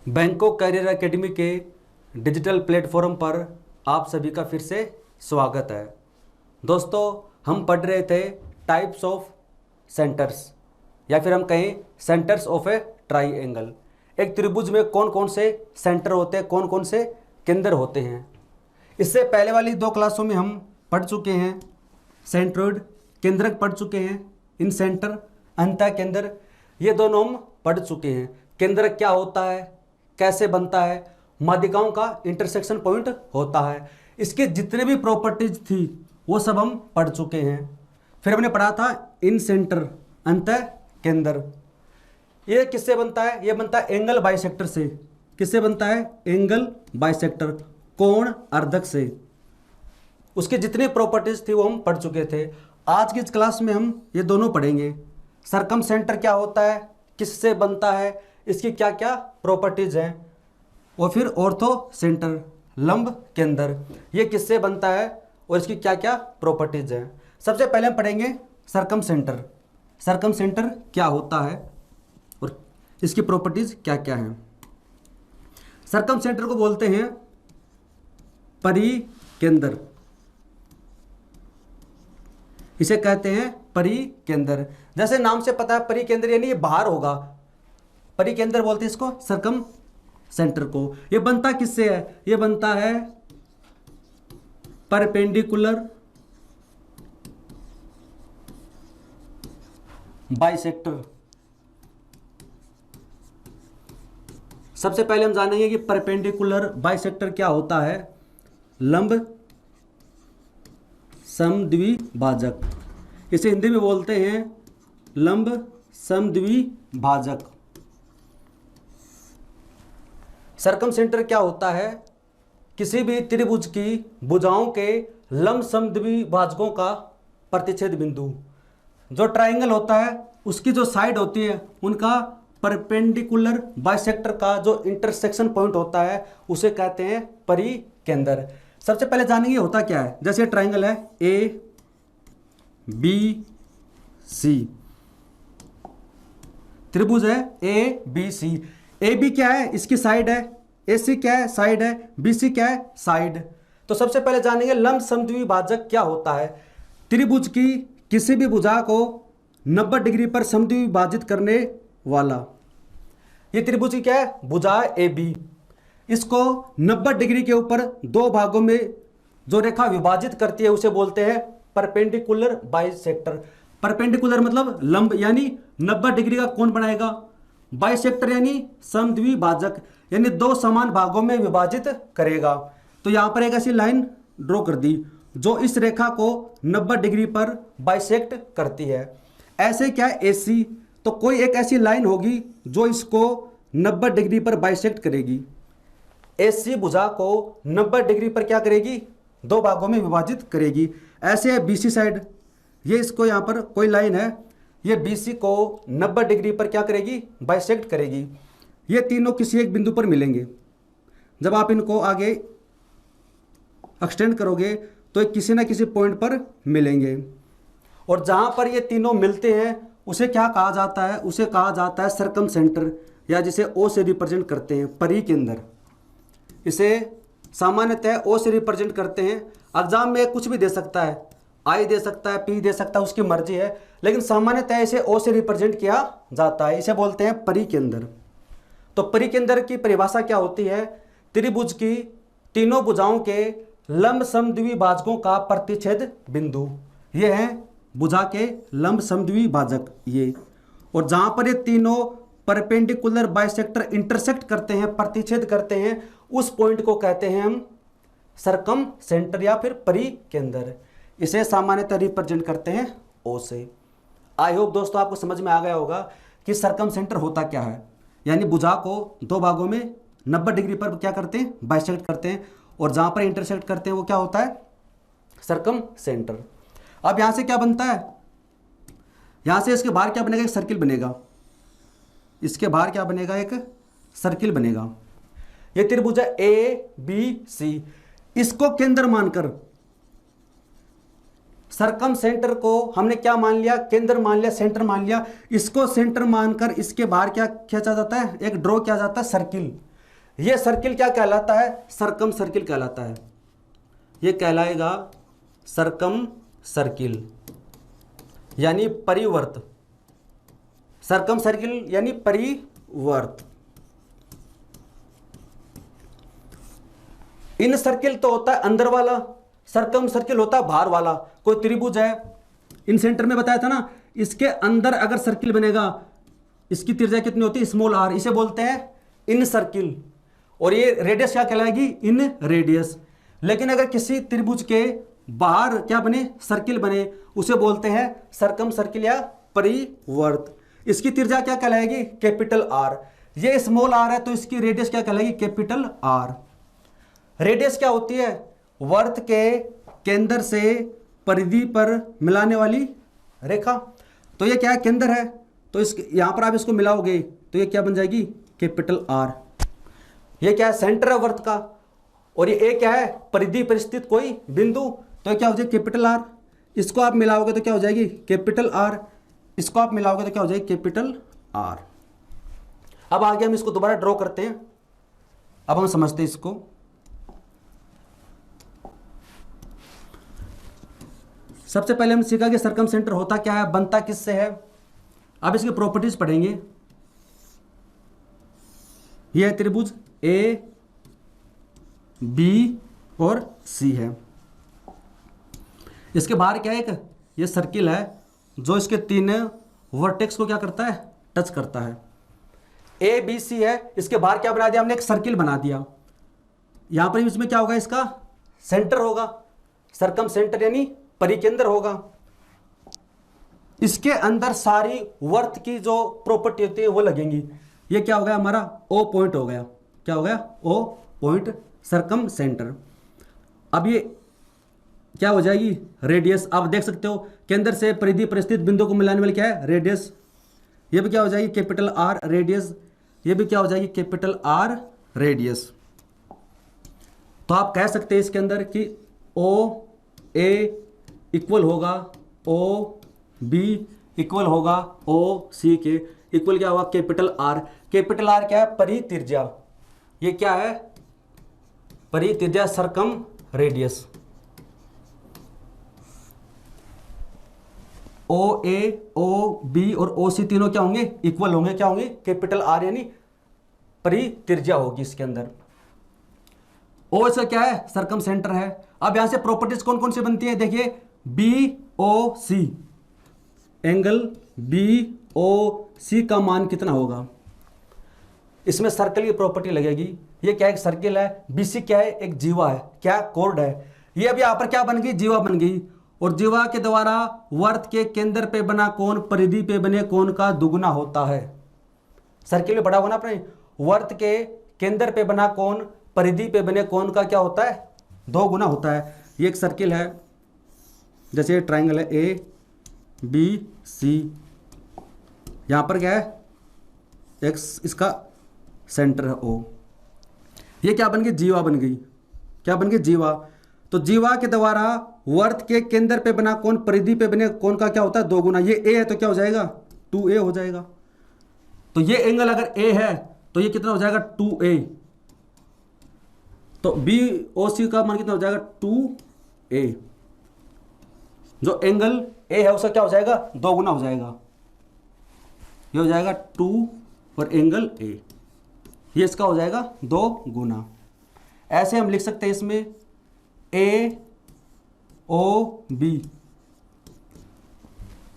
Bangkok career academy के digital platform पर आप सभी का फिर से स्वागत है। दोस्तों, हम पढ़ रहे थे टाइप्स ऑफ सेंटर्स, या फिर हम कहें सेंटर्स ऑफ ए ट्राइएंगल। एक त्रिभुज में कौन कौन से सेंटर होते हैं, कौन कौन से केंद्र होते हैं। इससे पहले वाली 2 क्लासों में हम पढ़ चुके हैं सेंट्रोइड, केंद्रक पढ़ चुके हैं, इन सेंटर, अंतः केंद्र, ये दोनों हम पढ़ चुके हैं। केंद्रक क्या होता है, कैसे बनता है, माध्यिकाओं का इंटरसेक्शन पॉइंट होता है, इसके जितने भी प्रॉपर्टीज थी वो सब हम पढ़ चुके हैं। फिर हमने पढ़ा था इन सेंटर, अंतः केंद्र। ये किससे बनता है? ये बनता है एंगल बाइसेक्टर से। किससे बनता है? एंगल बाइसेक्टर, कोण अर्धक से। उसके जितने प्रॉपर्टीज थी वो हम पढ़ चुके थे। आज की इस क्लास में हम ये दोनों पढ़ेंगे। सरकम सेंटर क्या होता है, किससे बनता है, इसकी क्या क्या प्रॉपर्टीज हैं, और फिर ऑर्थो सेंटर, लंब केंद्र, ये किससे बनता है और इसकी क्या क्या प्रॉपर्टीज हैं। सबसे पहले हम पढ़ेंगे सरकम सेंटर। सरकम सेंटर क्या होता है और इसकी प्रॉपर्टीज क्या क्या हैं। सरकम सेंटर को बोलते हैं परिकेंद्र, इसे कहते हैं परिकेंद्र। जैसे नाम से पता है परिकेंद्र यानी ये बाहर होगा, परिकेंद्र बोलते हैं इसको, सरकम सेंटर को। ये बनता किससे है? ये बनता है परपेंडिकुलर बाइसेक्टर। सबसे पहले हम जानेंगे कि परपेंडिकुलर बाइसेक्टर क्या होता है। लंब समद्विभाजक, इसे हिंदी में बोलते हैं लंब समद्विभाजक। सरकम सेंटर क्या होता है? किसी भी त्रिभुज की भुजाओं के लंब समद्विभाजकों का प्रतिच्छेद बिंदु। जो ट्रायंगल होता है उसकी जो साइड होती है उनका परपेंडिकुलर बाइसेक्टर का जो इंटरसेक्शन पॉइंट होता है उसे कहते हैं परिकेंद्र। सबसे पहले जानेंगे होता क्या है। जैसे ट्रायंगल है ए बी सी, त्रिभुज है A B C. A B क्या है? इसकी साइड है। ए सी क्या है? साइड है। बी सी क्या है? साइड। तो सबसे पहले जानेंगे लंब समद्विभाजक क्या होता है। त्रिभुज की किसी भी भुजा को 90 डिग्री पर समद्विभाजित करने वाला, ये त्रिभुज की क्या है? भुजा ए बी। इसको 90 डिग्री के ऊपर 2 भागों में जो रेखा विभाजित करती है उसे बोलते हैं परपेंडिकुलर बाइसेक्टर। परपेंडिकुलर मतलब लंब, यानी 90 डिग्री का कोण बनाएगा। बाइसेक्टर यानी समद्विभाजक, यानी 2 समान भागों में विभाजित करेगा। तो यहां पर एक ऐसी लाइन ड्रॉ कर दी जो इस रेखा को 90 डिग्री पर बाइसेक्ट करती है। ऐसे क्या है एसी, तो कोई एक ऐसी लाइन होगी जो इसको 90 डिग्री पर बाइसेक्ट करेगी। एसी भुजा को 90 डिग्री पर क्या करेगी? 2 भागों में विभाजित करेगी। ऐसे है बीसी साइड, ये इसको यहां पर कोई लाइन है, ये BC को 90 डिग्री पर क्या करेगी? बाइसेक्ट करेगी। ये तीनों किसी एक बिंदु पर मिलेंगे। जब आप इनको आगे एक्सटेंड करोगे तो किसी ना किसी पॉइंट पर मिलेंगे, और जहां पर ये तीनों मिलते हैं उसे क्या कहा जाता है? उसे कहा जाता है सरकम सेंटर, या जिसे O से रिप्रेजेंट करते हैं परिकेंद्र। इसे सामान्यतः O से रिप्रेजेंट करते हैं। एग्जाम में कुछ भी दे सकता है, आई दे सकता है, P दे सकता है, उसकी मर्जी है, लेकिन सामान्यतः इसे O से रिप्रेजेंट किया जाता है। इसे बोलते हैं परिकेंद्र। तो परिकेंद्र की परिभाषा क्या होती है? त्रिभुज की तीनों भुजाओं के लंब समद्विभाजकों का प्रतिच्छेद बिंदु। ये है भुजा के लंब समद्विभाजक ये, और जहां पर ये तीनों परपेंडिकुलर बाइसेक्टर इंटरसेक्ट करते हैं, प्रतिच्छेद करते हैं, उस पॉइंट को कहते हैं हम सरकम सेंटर या फिर परिकेंद्र। इसे सामान्यतः रिप्रेजेंट करते हैं O से। आई होप दोस्तों आपको समझ में आ गया होगा कि सरकम सेंटर होता क्या है। यानी भुजा को 2 भागों में 90 डिग्री पर क्या करते हैं? बाइसेक्ट करते हैं, और जहां पर इंटरसेक्ट करते हैं वो क्या होता है? सरकम सेंटर। अब यहां से क्या बनता है? यहां से इसके बाहर क्या बनेगा? एक सर्किल बनेगा। इसके बाहर क्या बनेगा? एक सर्किल बनेगा। ये त्रिभुज है ABC, इसको केंद्र मानकर सरकम सेंटर को हमने क्या मान लिया? केंद्र मान लिया, सेंटर मान लिया। इसको सेंटर मानकर इसके बाहर क्या खींचा जाता है? एक ड्रॉ किया जाता है सर्किल। ये सर्किल क्या कहलाता है? सरकम सर्किल कहलाता है। ये कहलाएगा सरकम सर्किल यानी परिवर्त। सरकम सर्किल यानी परिवर्त। इन सर्किल तो होता है अंदर वाला, सरकम सर्किल होता है बाहर वाला। कोई त्रिभुज है, इन सेंटर में बताया था ना, इसके अंदर अगर सर्किल बनेगा, इसकी त्रिज्या कितनी होती है? स्मॉल आर, इसे बोलते हैं इन सर्किल। और ये रेडियस क्या कहलाएगी? In radius. लेकिन अगर किसी त्रिभुज के बाहर क्या बने? सर्किल बने, उसे बोलते हैं सरकम सर्किल या परिवर्त। इसकी त्रिज्या क्या कहलाएगी? Capital R. ये स्मॉल आर है तो इसकी रेडियस क्या कहलाएगी? Capital are. रेडियस क्या होती है? वर्त के केंद्र से परिधि पर मिलाने वाली रेखा। तो ये क्या है? केंद्र है, तो इस यहां पर आप इसको मिलाओगे तो ये क्या बन जाएगी? Capital R. ये क्या है? सेंटर है वर्त का। और ये ए क्या है? परिधि पर स्थित कोई बिंदु, तो क्या हो जाएगी? Capital R. इसको आप मिलाओगे तो क्या हो जाएगी? Capital R. इसको आप मिलाओगे तो क्या हो जाएगी? Capital R. अब आगे हम इसको दोबारा ड्रॉ करते हैं। अब हम समझते हैं इसको। सबसे पहले हम सीखा कि सरकम सेंटर होता क्या है, बनता किससे है। अब इसकी प्रॉपर्टीज पढ़ेंगे। यह है त्रिभुज ए बी और सी है। इसके बाहर क्या है? एक ये सर्किल है जो इसके तीन वर्टेक्स को क्या करता है? टच करता है। ए बी सी है, इसके बाहर क्या बना दिया हमने? एक सर्किल बना दिया। यहां पर इसमें क्या होगा? इसका सेंटर होगा, सरकम सेंटर यानी परिकेंद्र होगा। इसके अंदर सारी वर्त की जो प्रॉपर्टी होती है वो लगेंगी। ये क्या हो गया? हमारा ओ पॉइंट हो गया। क्या हो गया? O point, circumcentre. अब ये क्या हो जाएगी? रेडियस। आप देख सकते हो केंद्र से परिधि पर स्थित बिंदु को मिलाने वाली क्या है? रेडियस। ये भी क्या हो जाएगी? Capital R radius. ये भी क्या हो जाएगी? Capital R radius. तो आप कह सकते हैं इसके अंदर कि ओ ए इक्वल होगा ओ बी इक्वल होगा ओ सी के इक्वल क्या होगा? Capital are. कैपिटल आर क्या है? परित्रिज्या। ये क्या है? परित्रिज्या, सरकम रेडियस। ओ ए, ओ बी और ओ सी तीनों क्या होंगे? इक्वल होंगे। क्या होंगे? कैपिटल आर यानी परित्रिज्या होगी इसके अंदर। ओ इसका क्या है? सरकम सेंटर है। अब यहां से प्रॉपर्टीज कौन कौन सी बनती है? देखिए बी ओ सी, एंगल बी ओ सी का मान कितना होगा? इसमें सर्कल की प्रॉपर्टी लगेगी। ये क्या है? एक सर्किल है। बीसी क्या है? एक जीवा है। क्या? कोर्ड है। ये अब यहां पर क्या बन गई? जीवा बन गई। और जीवा के द्वारा वर्त के केंद्र पे बना कोण परिधि पे बने कोण का दुगुना होता है। सर्किल में बड़ा होना अपने वर्त के केंद्र पे बना कोण परिधि पे बने कोण का क्या होता है? 2 गुना होता है। ये एक सर्किल है, जैसे ट्राइंगल है ए बी सी। यहां पर क्या है? एक्स इसका सेंटर है ओ। ये क्या बन गई? जीवा बन गई। क्या बन गई? जीवा। तो जीवा के द्वारा वर्त के केंद्र पे बना कोण परिधि पे बने कोण का क्या होता है? 2 गुना। ये ए है तो क्या हो जाएगा? 2a हो जाएगा। तो ये एंगल अगर ए है तो ये कितना हो जाएगा? 2a। तो बी ओ सी का मान कितना हो जाएगा? 2a। जो एंगल ए है उसका क्या हो जाएगा? 2 गुना हो जाएगा। ये हो जाएगा 2 और एंगल ए, ये इसका हो जाएगा 2 गुना। ऐसे हम लिख सकते हैं इसमें ए ओ बी,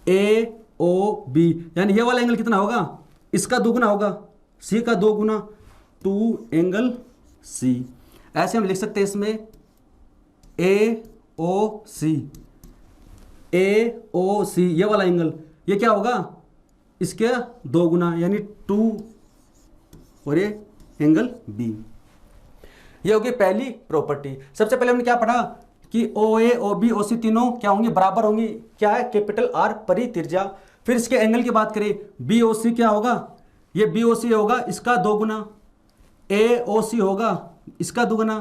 ए ओ बी यानी ये वाला एंगल कितना होगा? इसका 2 गुना होगा, सी का 2 गुना, 2 एंगल सी। ऐसे हम लिख सकते हैं इसमें ए ओ सी, ए ओ सी ये वाला एंगल ये क्या होगा? इसके 2 गुना यानी 2 और ये एंगल बी। ये होगी पहली प्रॉपर्टी। सबसे पहले हमने क्या पढ़ा कि ओ ए ओ बी ओ सी तीनों क्या होंगी? बराबर होंगी। क्या है? कैपिटल आर परित्रिज्या। फिर इसके एंगल की बात करें, बी ओ सी क्या होगा? ये बी ओ सी होगा इसका 2 गुना, ए ओ सी होगा इसका 2 गुना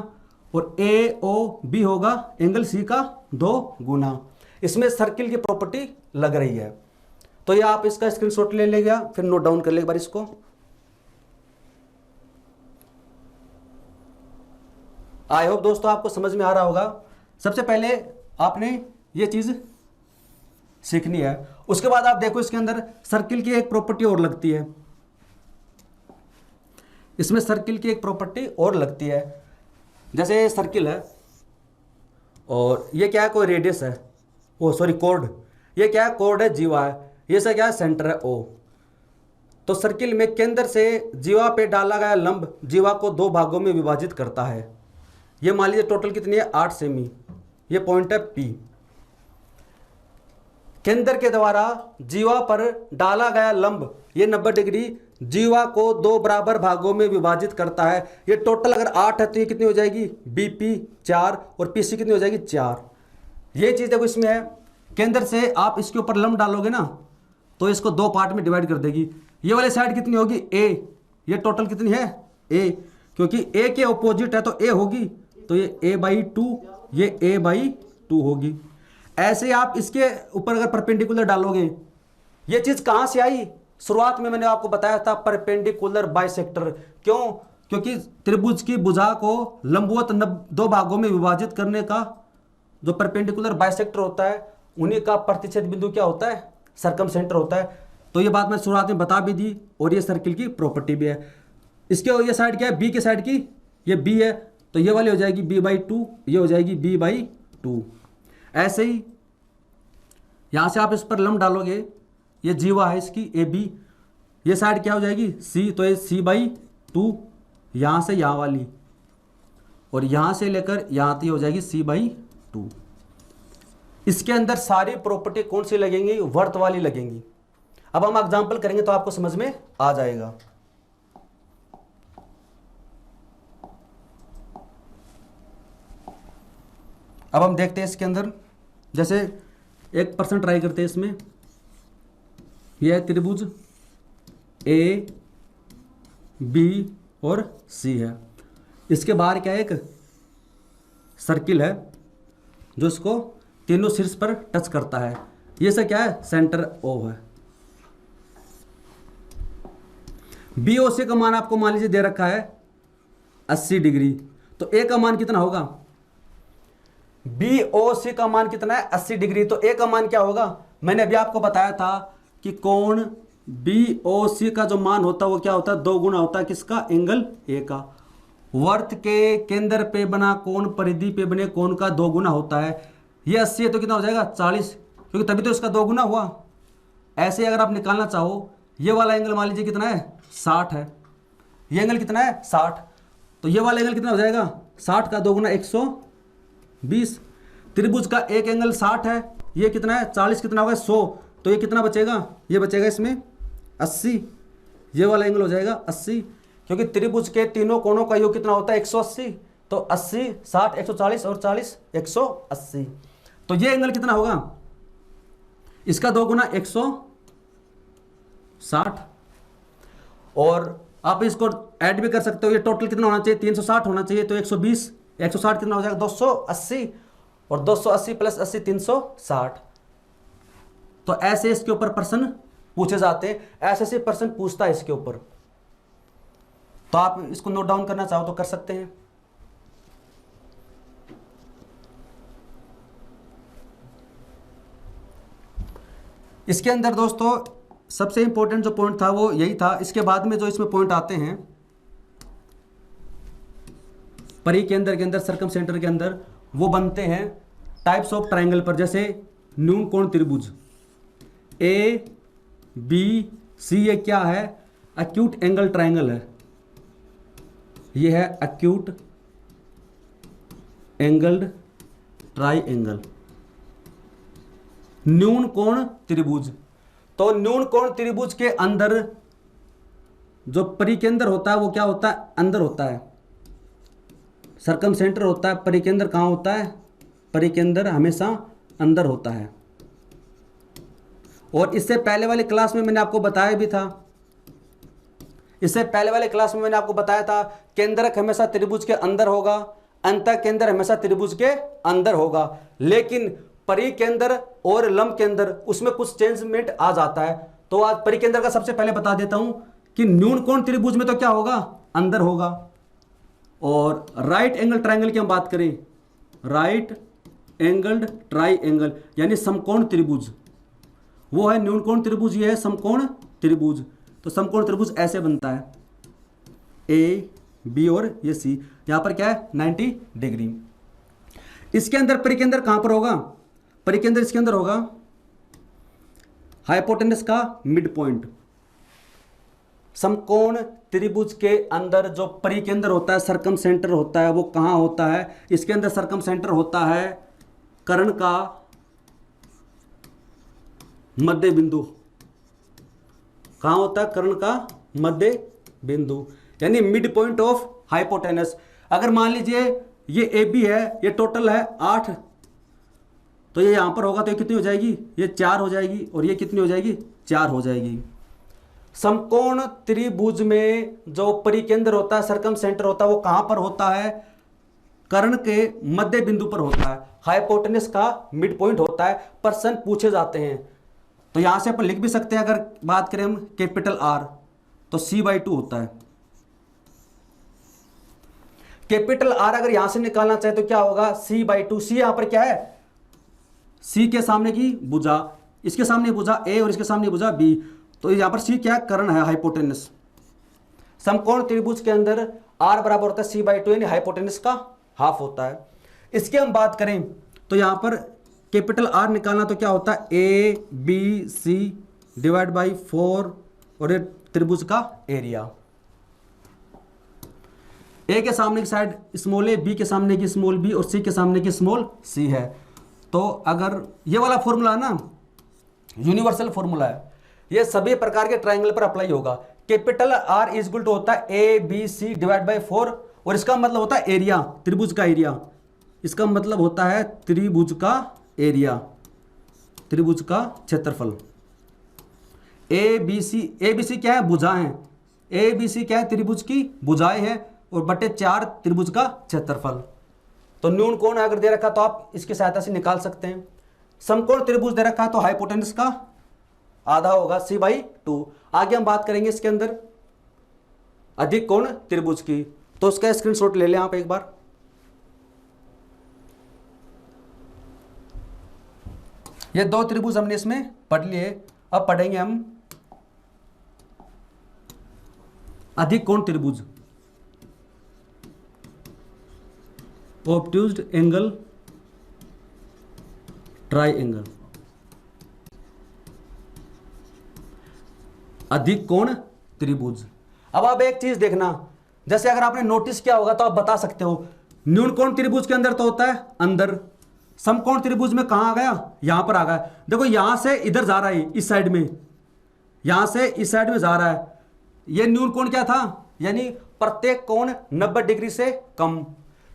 और ए ओ बी होगा एंगल सी का 2 गुना। इसमें सर्किल की प्रॉपर्टी लग रही है। तो ये आप इसका स्क्रीनशॉट ले लेगा, फिर नोट डाउन कर ले एक बार इसको। आई होप दोस्तों आपको समझ में आ रहा होगा। सबसे पहले आपने ये चीज़ सीखनी है। उसके बाद आप देखो इसके अंदर सर्किल की एक प्रॉपर्टी और लगती है, इसमें सर्किल की एक प्रॉपर्टी और लगती है। जैसे ये सर्किल है और ये क्या है, कोई रेडियस है, ओ सॉरी कोड, ये क्या है, कोड है, जीवा है, ये से क्या है, सेंटर है ओ। तो सर्किल में केंद्र से जीवा पे डाला गया लंब जीवा को दो भागों में विभाजित करता है। ये मान लीजिए टोटल कितनी है, 8 सेमी। ये पॉइंट है पी। केंद्र के द्वारा जीवा पर डाला गया लंब ये 90 डिग्री जीवा को दो बराबर भागों में विभाजित करता है। ये टोटल अगर 8 है तो ये कितनी हो जाएगी, बीपी 4 और पीसी कितनी हो जाएगी, 4। ये चीज़ देखो इसमें है, केंद्र से आप इसके ऊपर लंब डालोगे ना तो इसको दो पार्ट में डिवाइड कर देगी। ये वाली साइड कितनी होगी, ए। ये टोटल कितनी है, ए, क्योंकि ए के ऑपोजिट है तो ए होगी, तो ये a/2, ये a/2 होगी। ऐसे आप इसके ऊपर अगर परपेंडिकुलर डालोगे, ये चीज़ कहाँ से आई, शुरुआत में मैंने आपको बताया था परपेंडिकुलर बाइसेक्टर। क्यों, क्योंकि त्रिभुज की भुजा को लंबवत दो भागों में विभाजित करने का जो परपेंडिकुलर बाइसेक्टर होता है उन्हीं का प्रतिच्छेद बिंदु क्या होता है, सर्कम सेंटर होता है। तो ये बात मैं शुरुआत में बता भी दी और ये सर्किल की प्रॉपर्टी भी है। इसके ये साइड क्या है, बी के साइड की, ये बी है तो ये वाली हो जाएगी b/2, ये हो जाएगी b/2। ऐसे ही यहाँ से आप इस पर लंब डालोगे, ये जीवा है इसकी ए बी, ये साइड क्या हो जाएगी सी, तो ये c/2 यहाँ से यहाँ वाली, और यहाँ से लेकर यहाँ तक हो जाएगी c/2। इसके अंदर सारी प्रॉपर्टी कौन सी लगेंगी, वर्त वाली लगेंगी। अब हम एग्जाम्पल करेंगे तो आपको समझ में आ जाएगा। अब हम देखते हैं इसके अंदर, जैसे 1% ट्राई करते हैं इसमें। यह है त्रिभुज ए बी और सी है, इसके बाहर क्या है, एक सर्किल है जो इसको तीनों शीर्ष पर टच करता है। ये से क्या है, सेंटर ओ है। बी ओ सी का मान आपको मान लीजिए दे रखा है 80 डिग्री, तो ए का मान कितना होगा, बी ओ सी का मान कितना है 80 डिग्री, तो ए का मान क्या होगा। मैंने अभी आपको बताया था कि कोण बी ओ सी का जो मान होता है वो क्या होता है, 2 गुना होता है किसका, एंगल ए का। वर्त के केंद्र पे बना कोण परिधि पे बने कोण का 2 गुना होता है। ये 80 है तो कितना हो जाएगा 40, क्योंकि तभी तो इसका 2 गुना हुआ। ऐसे अगर आप निकालना चाहो, ये वाला एंगल मान लीजिए कितना है 60 है, ये एंगल कितना है 60, तो ये वाला एंगल कितना हो जाएगा 60 का 2 गुना 120। त्रिभुज का एक एंगल 60 है, ये कितना है 40, कितना होगा 100, तो ये कितना बचेगा, ये बचेगा इसमें 80। ये वाला एंगल हो जाएगा 80, क्योंकि त्रिभुज के तीनों कोणों का योग कितना होता है 180, तो 80 60 140 और 40 180, तो ये एंगल कितना होगा, इसका 2 गुना 160। और आप इसको ऐड भी कर सकते हो, ये टोटल कितना होना चाहिए 360 होना चाहिए, तो 120 160 कितना हो जाएगा 280, और 280 प्लस 80 360। तो ऐसे इसके ऊपर प्रश्न पूछे जाते हैं, ऐसे ऐसे प्रश्न पूछता है इसके ऊपर। तो आप इसको नोट डाउन करना चाहो तो कर सकते हैं। इसके अंदर दोस्तों सबसे इंपॉर्टेंट जो पॉइंट था वो यही था। इसके बाद में जो इसमें पॉइंट आते हैं परिकेंद्र के अंदर, सर्कम सेंटर के अंदर, वो बनते हैं टाइप्स ऑफ ट्रायंगल पर। जैसे न्यून कोण त्रिभुज ए बी सी, ये क्या है, एक्यूट एंगल ट्रायंगल है। ये है एक्यूट एंगल्ड ट्राइएंगल। न्यून कोण त्रिभुज, तो न्यून कोण त्रिभुज के अंदर जो परिकेंद्र होता है वो क्या होता है, अंदर होता है। सर्कम सेंटर होता है, परिकेंद्र कहाँ होता है, परिकेंद्र हमेशा अंदर होता है। और इससे पहले वाली क्लास में मैंने आपको बताया भी था, इससे पहले वाले क्लास में मैंने आपको बताया था केंद्रक हमेशा त्रिभुज के अंदर होगा, अंतः केंद्र हमेशा त्रिभुज के अंदर होगा। लेकिन परिकेंद्र और लंब केंद्र उसमें कुछ चेंजमेंट आ जाता है। तो आज परिकेंद्र का सबसे पहले बता देता हूं कि न्यून कोण त्रिभुज में तो क्या होगा, अंदर होगा, और राइट एंगल ट्राइंगल की हम बात करें, राइट एंगल्ड ट्राइंगल यानी समकोण त्रिभुज, वो है न्यूनकोण त्रिभुज, ये है समकोण त्रिभुज। तो समकोण त्रिभुज ऐसे बनता है, ए बी और ये सी, यहां पर क्या है 90 डिग्री। इसके अंदर परिकेंद्र कहां पर होगा, परिकेंद्र इसके अंदर होगा हाइपोटेनस का मिड पॉइंट। समकोण त्रिभुज के अंदर जो परिकेंद्र होता है, सरकम सेंटर होता है, वो कहां होता है, इसके अंदर सरकम सेंटर होता है कर्ण का मध्य बिंदु। कहां होता है, कर्ण का मध्य बिंदु, यानी मिड पॉइंट ऑफ हाइपोटेनस। अगर मान लीजिए ये ए बी है, ये टोटल है 8, तो ये यहां पर होगा तो ये कितनी हो जाएगी, ये 4 हो जाएगी, और ये कितनी हो जाएगी, 4 हो जाएगी। समकोण त्रिभुज में जो परिकेंद्र होता है, सरकम सेंटर होता है, वो कहां पर होता है, कर्ण के मध्य बिंदु पर होता है, हाइपोटेनस का मिड पॉइंट होता है। प्रश्न पूछे जाते हैं तो यहां से अपन लिख भी सकते हैं, अगर बात करें हम कैपिटल आर तो C/2 होता है। कैपिटल आर अगर यहां से निकालना चाहे तो क्या होगा, C/2। सी यहां पर क्या है, सी के सामने की भुजा, इसके सामने भुजा ए और इसके सामने भुजा बी, तो यहां पर सी क्या, कर्ण है, हाइपोटेनस। समकोण त्रिभुज के अंदर आर बराबर होता है C/2 यानी हाइपोटेनस का हाफ होता है। इसकी हम बात करें तो यहां पर कैपिटल आर निकालना तो क्या होता है, A B C divide by 4 और ये त्रिभुज का एरिया। ए के सामने की साइड स्मॉल ए, बी के सामने की स्मॉल बी और सी के सामने की स्मॉल सी है। तो अगर ये वाला फॉर्मूला है ना, यूनिवर्सल फॉर्मूला है, ये सभी प्रकार के ट्राइंगल पर अप्लाई होगा। Capital R is equal to होता है A B C divide by 4 और इसका मतलब होता है एरिया, त्रिभुज का एरिया। इसका मतलब होता है त्रिभुज का एरिया, त्रिभुज का क्षेत्रफल। ए बी सी क्या है, भुजाएं। ए बी सी क्या है, त्रिभुज की भुजाएं हैं, और बटे 4 त्रिभुज का क्षेत्रफल। तो न्यून कोण अगर दे रखा तो आप इसकी सहायता से निकाल सकते हैं। समकोण त्रिभुज दे रखा तो हाइपोटेनस का आधा होगा C/2। आगे हम बात करेंगे इसके अंदर अधिक कोण त्रिभुज की, तो उसका स्क्रीनशॉट ले लें आप एक बार। ये 2 त्रिभुज हमने इसमें पढ़ लिए, अब पढ़ेंगे हम अधिक कोण त्रिभुज, ऑब्ट्यूज्ड एंगल ट्राइंगल, अधिक कोण त्रिभुज। अब आप एक चीज देखना, जैसे अगर आपने नोटिस किया होगा तो आप बता सकते हो, न्यून कोण त्रिभुज के अंदर तो होता है अंदर, समकोण त्रिभुज में कहां आ गया, यहां पर आ गया। देखो यहां से इधर जा रहा है, इस साइड में, यहां से इस साइड में जा रहा है। ये न्यून कोण क्या था, यानी प्रत्येक कोण 90 डिग्री से कम।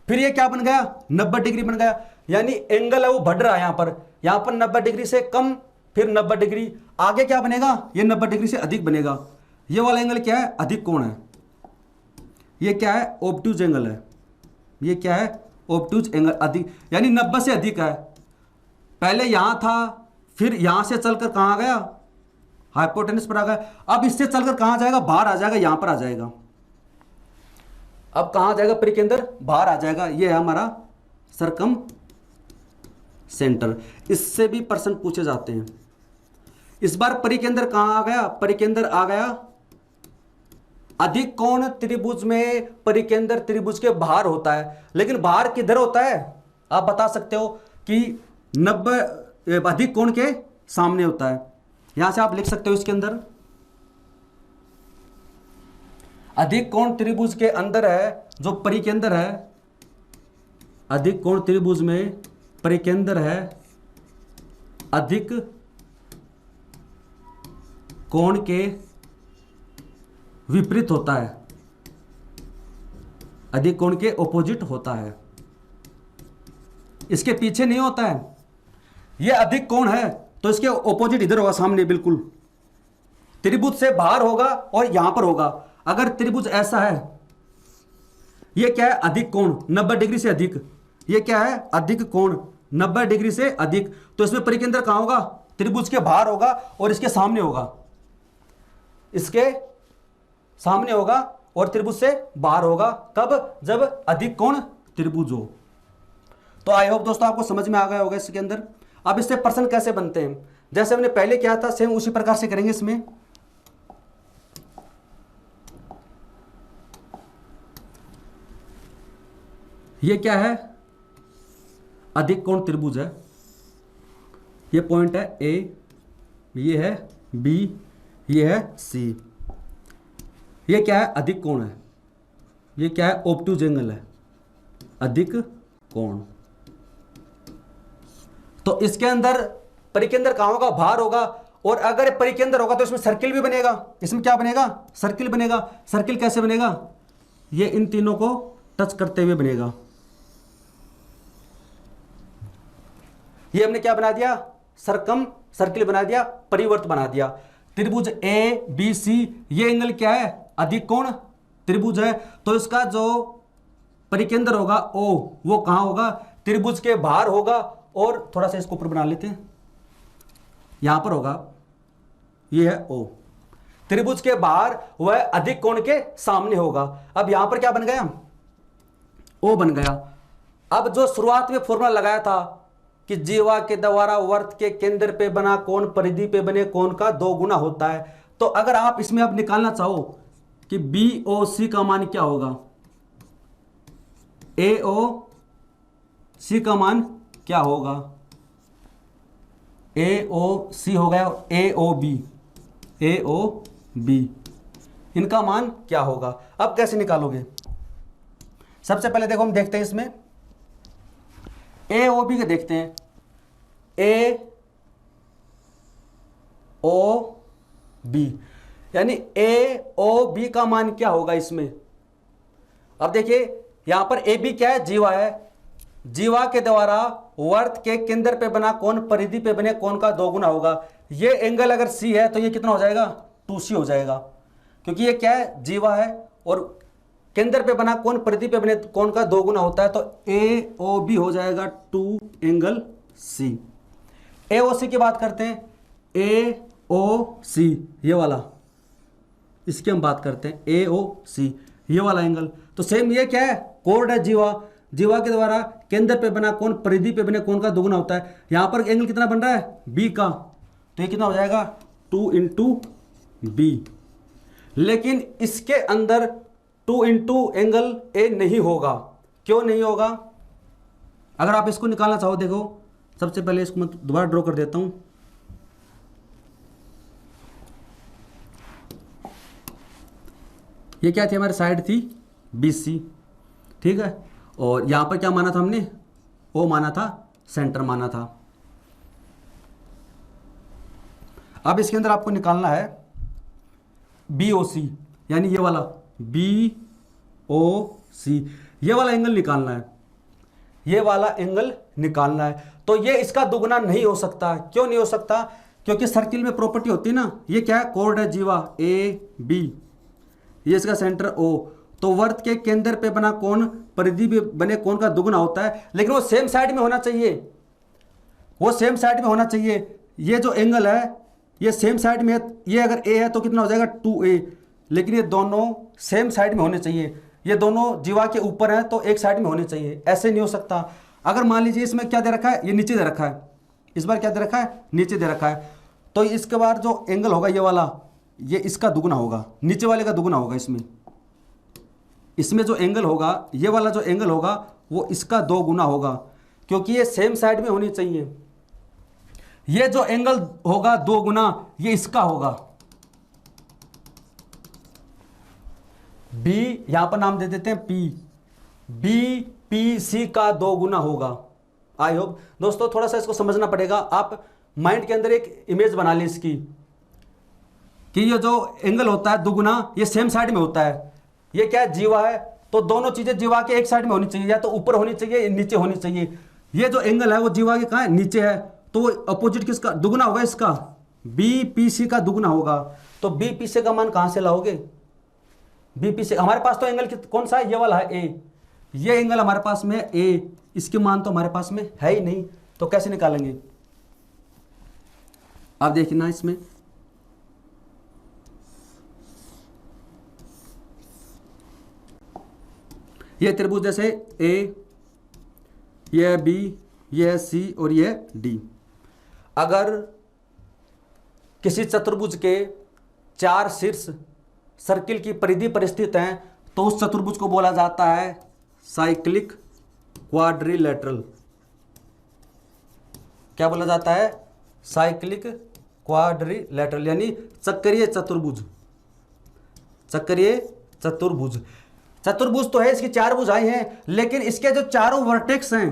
फिर ये क्या बन गया, 90 डिग्री बन गया, यानी एंगल है वो बढ़ रहा है यहां पर 90 डिग्री से कम, फिर 90 डिग्री, आगे क्या बनेगा, ये 90 डिग्री से अधिक बनेगा। ये वाला एंगल क्या है, अधिक कोण है। ये क्या है, ऑब्ट्यूज एंगल है। ये क्या है, ऑब्ट्यूज एंगल, अधिक, यानी 90 से अधिक है। पहले यहां था, फिर यहां से चलकर कहां आ गया, हाइपोटेनस पर आ गया। अब इससे चलकर कहां जाएगा, बाहर आ जाएगा, यहां पर आ जाएगा। अब कहां जाएगा, परिकेंद्र बाहर आ जाएगा। ये है हमारा सरकम सेंटर। इससे भी प्रश्न पूछे जाते हैं। इस बार परिकेंद्र कहां आ गया, परिकेंद्र आ गया अधिक कोण त्रिभुज में। परिकेंद्र त्रिभुज के बाहर होता है, लेकिन बाहर किधर होता है, आप बता सकते हो कि 90 अधिक कोण के सामने होता है। यहां से आप लिख सकते हो इसके अंदर, अधिक कोण त्रिभुज के अंदर है जो परिकेंद्र है, अधिक कोण त्रिभुज में परिकेंद्र है अधिक कोण के विपरीत होता है, अधिक कोण के ऑपोजिट होता है, इसके पीछे नहीं होता है। यह अधिक कोण है तो इसके ऑपोजिट इधर होगा, सामने बिल्कुल त्रिभुज से बाहर होगा और यहां पर होगा। अगर त्रिभुज ऐसा है, यह क्या है, अधिक कोण 90 डिग्री से अधिक, यह क्या है, अधिक कोण 90 डिग्री से अधिक, तो इसमें परिकेंद्र कहां होगा, त्रिभुज के बाहर होगा और इसके सामने होगा, इसके सामने होगा और त्रिभुज से बाहर होगा। कब? जब अधिक कोण त्रिभुज हो। तो आई होप दोस्तों आपको समझ में आ गया होगा इसके अंदर। अब इससे प्रश्न कैसे बनते हैं, जैसे हमने पहले किया था सेम उसी प्रकार से करेंगे इसमें। ये क्या है? अधिक कोण त्रिभुज है। ये पॉइंट है ए, ये है बी, ये है सी। ये क्या है? अधिक कोण है। ये क्या है? ऑब्टयूज एंगल है, अधिक कोण। तो इसके अंदर परिकेंद्र कहां होगा? बाहर होगा। और अगर परिकेंद्र होगा तो इसमें सर्किल भी बनेगा। इसमें क्या बनेगा? सर्किल बनेगा। सर्किल कैसे बनेगा? ये इन तीनों को टच करते हुए बनेगा। ये हमने क्या बना दिया? सरकम सर्किल बना दिया, परिवर्त बना दिया। त्रिभुज ए बी सी, ये एंगल क्या है? अधिक कोण त्रिभुज है। तो इसका जो परिकेंद्र होगा ओ, वो कहां होगा? त्रिभुज के बाहर होगा। और थोड़ा सा इसको ऊपर बना लेते हैं, यहां पर होगा। ये है ओ, त्रिभुज के बाहर वह अधिक कोण के सामने होगा। अब यहां पर क्या बन गया? ओ बन गया। अब जो शुरुआत में फॉर्मूला लगाया था कि जीवा के द्वारा वर्त के केंद्र पे बना कोण परिधि पे बने कोण का 2 गुना होता है। तो अगर आप इसमें अब निकालना चाहो कि बी ओ सी का मान क्या होगा, ए ओ सी का मान क्या होगा? ए ओ सी हो गया, ए ओ बी, ए ओ बी, इनका मान क्या होगा? अब कैसे निकालोगे? सबसे पहले देखो हम देखते हैं इसमें ए ओ बी के देखते हैं। ए ओ बी यानी ए ओ बी का मान क्या होगा इसमें? अब देखिए यहां पर ए बी क्या है? जीवा है। जीवा के द्वारा वर्त के केंद्र पे बना कोण परिधि पे बने कोण का 2 गुना होगा। ये एंगल अगर सी है तो ये कितना हो जाएगा? 2c हो जाएगा, क्योंकि ये क्या है? जीवा है और केंद्र पे बना कोण परिधि पे बने कोण का 2 गुना होता है। तो ए ओ बी हो जाएगा 2 एंगल सी। ए ओ सी की बात करते हैं। ए ओ सी ये वाला, इसकी हम बात करते हैं। ए ओ सी ये वाला एंगल। तो सेम ये क्या है? कोण है जीवा। जीवा के द्वारा केंद्र पे बना कोण परिधि पे बने कोण का 2 गुना होता है। यहां पर एंगल कितना बन रहा है? बी का। तो ये कितना हो जाएगा? 2 इंटू बी। लेकिन इसके अंदर 2 इंटू एंगल ए नहीं होगा। क्यों नहीं होगा? अगर आप इसको निकालना चाहो, देखो सबसे पहले इसको मैं दोबारा ड्रॉ कर देता हूं। ये क्या थी? हमारी साइड थी बी सी, ठीक है। और यहां पर क्या माना था हमने? ओ माना था, सेंटर माना था। अब इसके अंदर आपको निकालना है बी ओ सी, यानी ये वाला बी ओ सी, ये वाला एंगल निकालना है। ये वाला एंगल निकालना है। तो ये इसका दुगुना नहीं हो सकता। क्यों नहीं हो सकता? क्योंकि सर्किल में प्रॉपर्टी होती है ना, ये क्या है? कोण है जीवा ए बी, ये इसका सेंटर ओ। तो वर्त के केंद्र पे बना कोण परिधि पे बने कोण का दुगुना होता है, लेकिन वो सेम साइड में होना चाहिए। वो सेम साइड में होना चाहिए। ये जो एंगल है ये सेम साइड में है। ये अगर ए है तो कितना हो जाएगा? 2a। लेकिन ये दोनों सेम साइड में होने चाहिए। ये दोनों जीवा के ऊपर हैं तो एक साइड में होने चाहिए। ऐसे नहीं हो सकता। अगर मान लीजिए इसमें क्या दे रखा है? ये नीचे दे रखा है। इस बार क्या दे रखा है? नीचे दे रखा है। तो इसके बाद जो एंगल होगा ये वाला, ये इसका दुगुना होगा, नीचे वाले का दुगुना होगा। इसमें जो एंगल होगा, ये वाला जो एंगल होगा वो इसका 2 गुना होगा, क्योंकि ये सेम साइड में होनी चाहिए। ये जो एंगल होगा 2 गुना, ये इसका होगा। बी यहां पर नाम दे देते हैं पी, बी पी सी का 2 गुना होगा। आई होप दोस्तों थोड़ा सा इसको समझना पड़ेगा। आप माइंड के अंदर एक इमेज बना ली इसकी, कि ये जो एंगल होता है 2 गुना, ये सेम साइड में होता है। ये क्या है? जीवा है। तो दोनों चीजें जीवा के एक साइड में होनी चाहिए, या तो ऊपर होनी चाहिए या नीचे होनी चाहिए। ये जो एंगल है वो जीवा के कहां है? नीचे है। तो अपोजिट किसका दुगुना होगा? इसका बी पी सी का दुगुना होगा। तो बी पी सी का मान कहां से लाओगे? बी पी सी हमारे पास तो एंगल कौन सा है? ये वाला है ए। ये एंगल हमारे पास में है ए, इसके मान तो हमारे पास में है ही नहीं। तो कैसे निकालेंगे? आप देखिए ना, इसमें ये त्रिभुज जैसे ए, ये है बी, ये है सी और ये है डी। अगर किसी चतुर्भुज के 4 शीर्ष सर्किल की परिधि पर स्थित हैं तो उस चतुर्भुज को बोला जाता है साइक्लिक क्वाड्रिलेटरल। क्या बोला जाता है? साइक्लिक क्वाड्रिलेटरल, यानी चक्रीय चतुर्भुज। चक्रीय चतुर्भुज। चतुर्भुज तो है, इसकी 4 भुजाएं हैं, लेकिन इसके जो चारों वर्टेक्स हैं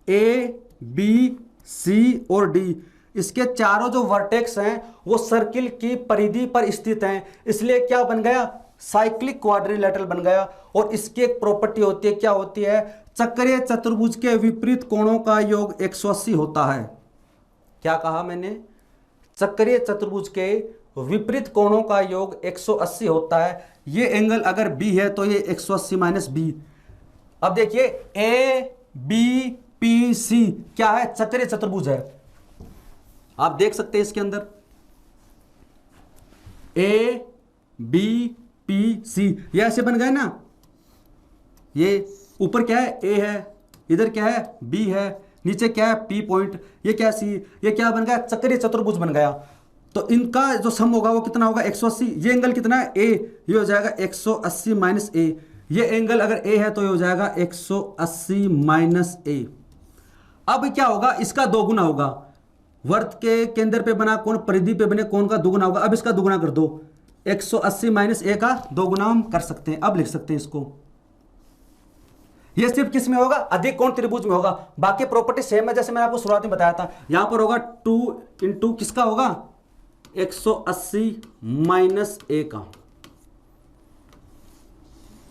ए, बी, सी और डी, इसके चारों जो वर्टेक्स हैं वो सर्किल की परिधि पर स्थित हैं, इसलिए क्या बन गया? साइक्लिक क्वाड्रिलेटरल बन गया। और इसकी एक प्रॉपर्टी होती है, क्या होती है? चक्रीय चतुर्भुज के विपरीत कोणों का योग 180 होता है। क्या कहा मैंने? चक्रीय चतुर्भुज के विपरीत कोणों का योग 180 होता है। ये एंगल अगर बी है तो ये 180 माइनस बी। अब देखिए ए, बी, पी, सी क्या है? चक्रीय चतुर्भुज है। आप देख सकते हैं इसके अंदर ए, बी, पी, सी, ये ऐसे बन गए ना। ये ऊपर क्या है? ए है, इधर क्या है? बी है, नीचे क्या है? पी पॉइंट, ये क्या सी, ये क्या बन गया? चक्रीय चतुर्भुज बन गया। तो इनका जो सम होगा वो कितना होगा? 180। ये एंगल कितना है? ए, ये हो जाएगा 180 माइनस ए। ये एंगल अगर ए है तो ये हो जाएगा 180 माइनस ए। अब क्या होगा? इसका दोगुना होगा। वर्त के केंद्र पे बना कोण परिधि पे बने कोण का दोगुना होगा। अब इसका दोगुना कर दो, 180 माइनस ए का दोगुना हम कर सकते हैं। अब लिख सकते हैं इसको। ये सिर्फ किस में होगा? अधिक कोण त्रिभुज में होगा। बाकी प्रॉपर्टी सेम है जैसे मैंने आपको शुरुआत में बताया था। यहां पर होगा 2 इंटू किसका होगा? 180 माइनस ए का।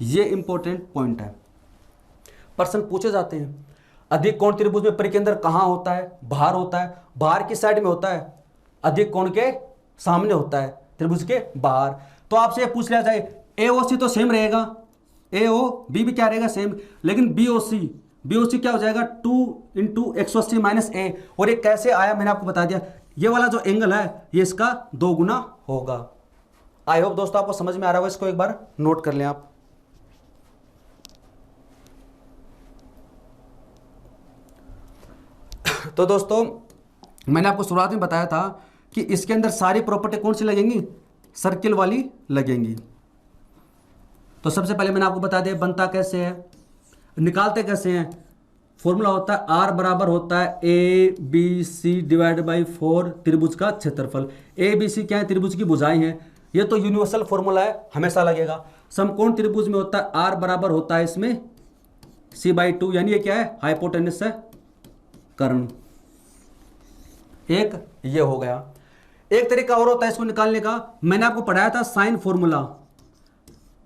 ये इंपॉर्टेंट पॉइंट है, प्रश्न पूछे जाते हैं। अधिक कोण त्रिभुज में परिकेंद्र कहां होता है? बाहर होता है। बाहर की साइड में होता है, अधिक कोण के सामने होता है, त्रिभुज के बाहर। तो आपसे पूछ लिया जाए ए ओ सी तो सेम रहेगा, ए ओ बी भी क्या रहेगा? सेम। लेकिन बी ओ सी क्या हो जाएगा? 2 इंटू 180 माइनस ए। और ये कैसे आया मैंने आपको बता दिया। ये वाला जो एंगल है ये इसका दोगुना होगा। आई होप दोस्तों आपको समझ में आ रहा होगा। इसको एक बार नोट कर लें आप। तो दोस्तों मैंने आपको शुरुआत में बताया था कि इसके अंदर सारी प्रॉपर्टी कौन सी लगेंगी? सर्किल वाली लगेंगी। तो सबसे पहले मैंने आपको बता दिया बनता कैसे है, निकालते कैसे हैं। फॉर्मूला होता है आर बराबर होता है A B C divide by 4 त्रिभुज का क्षेत्रफल। ए बी सी क्या है? त्रिभुज की भुजाएं हैं। ये तो यूनिवर्सल फॉर्मूला है, हमेशा लगेगा। समकोण त्रिभुज में होता है आर बराबर होता है इसमें c/2, यानी ये क्या है? हाइपोटेनस है, कर्ण। एक ये हो गया। एक तरीका और होता है इसको निकालने का। मैंने आपको पढ़ाया था साइन फॉर्मूला।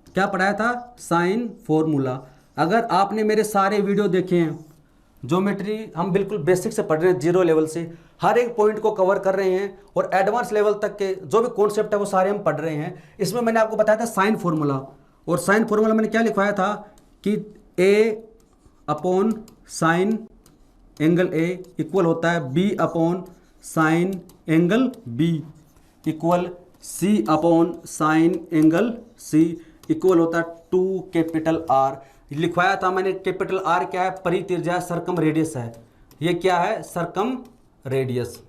क्या पढ़ाया था? Sine formula. अगर आपने मेरे सारे वीडियो देखे हैं, ज्योमेट्री हम बिल्कुल बेसिक से पढ़ रहे हैं, 0 लेवल से हर एक पॉइंट को कवर कर रहे हैं, और एडवांस लेवल तक के जो भी कॉन्सेप्ट है वो सारे हम पढ़ रहे हैं। इसमें मैंने आपको बताया था साइन फॉर्मूला। और साइन फॉर्मूला मैंने क्या लिखवाया था कि A upon sine angle A equal होता है B upon sine angle B equal C upon sine angle C equal होता है 2 कैपिटल आर। लिखवाया था मैंने। कैपिटल आर क्या है? परित्रिज्या, सरकम रेडियस है। ये क्या है? सरकम रेडियस।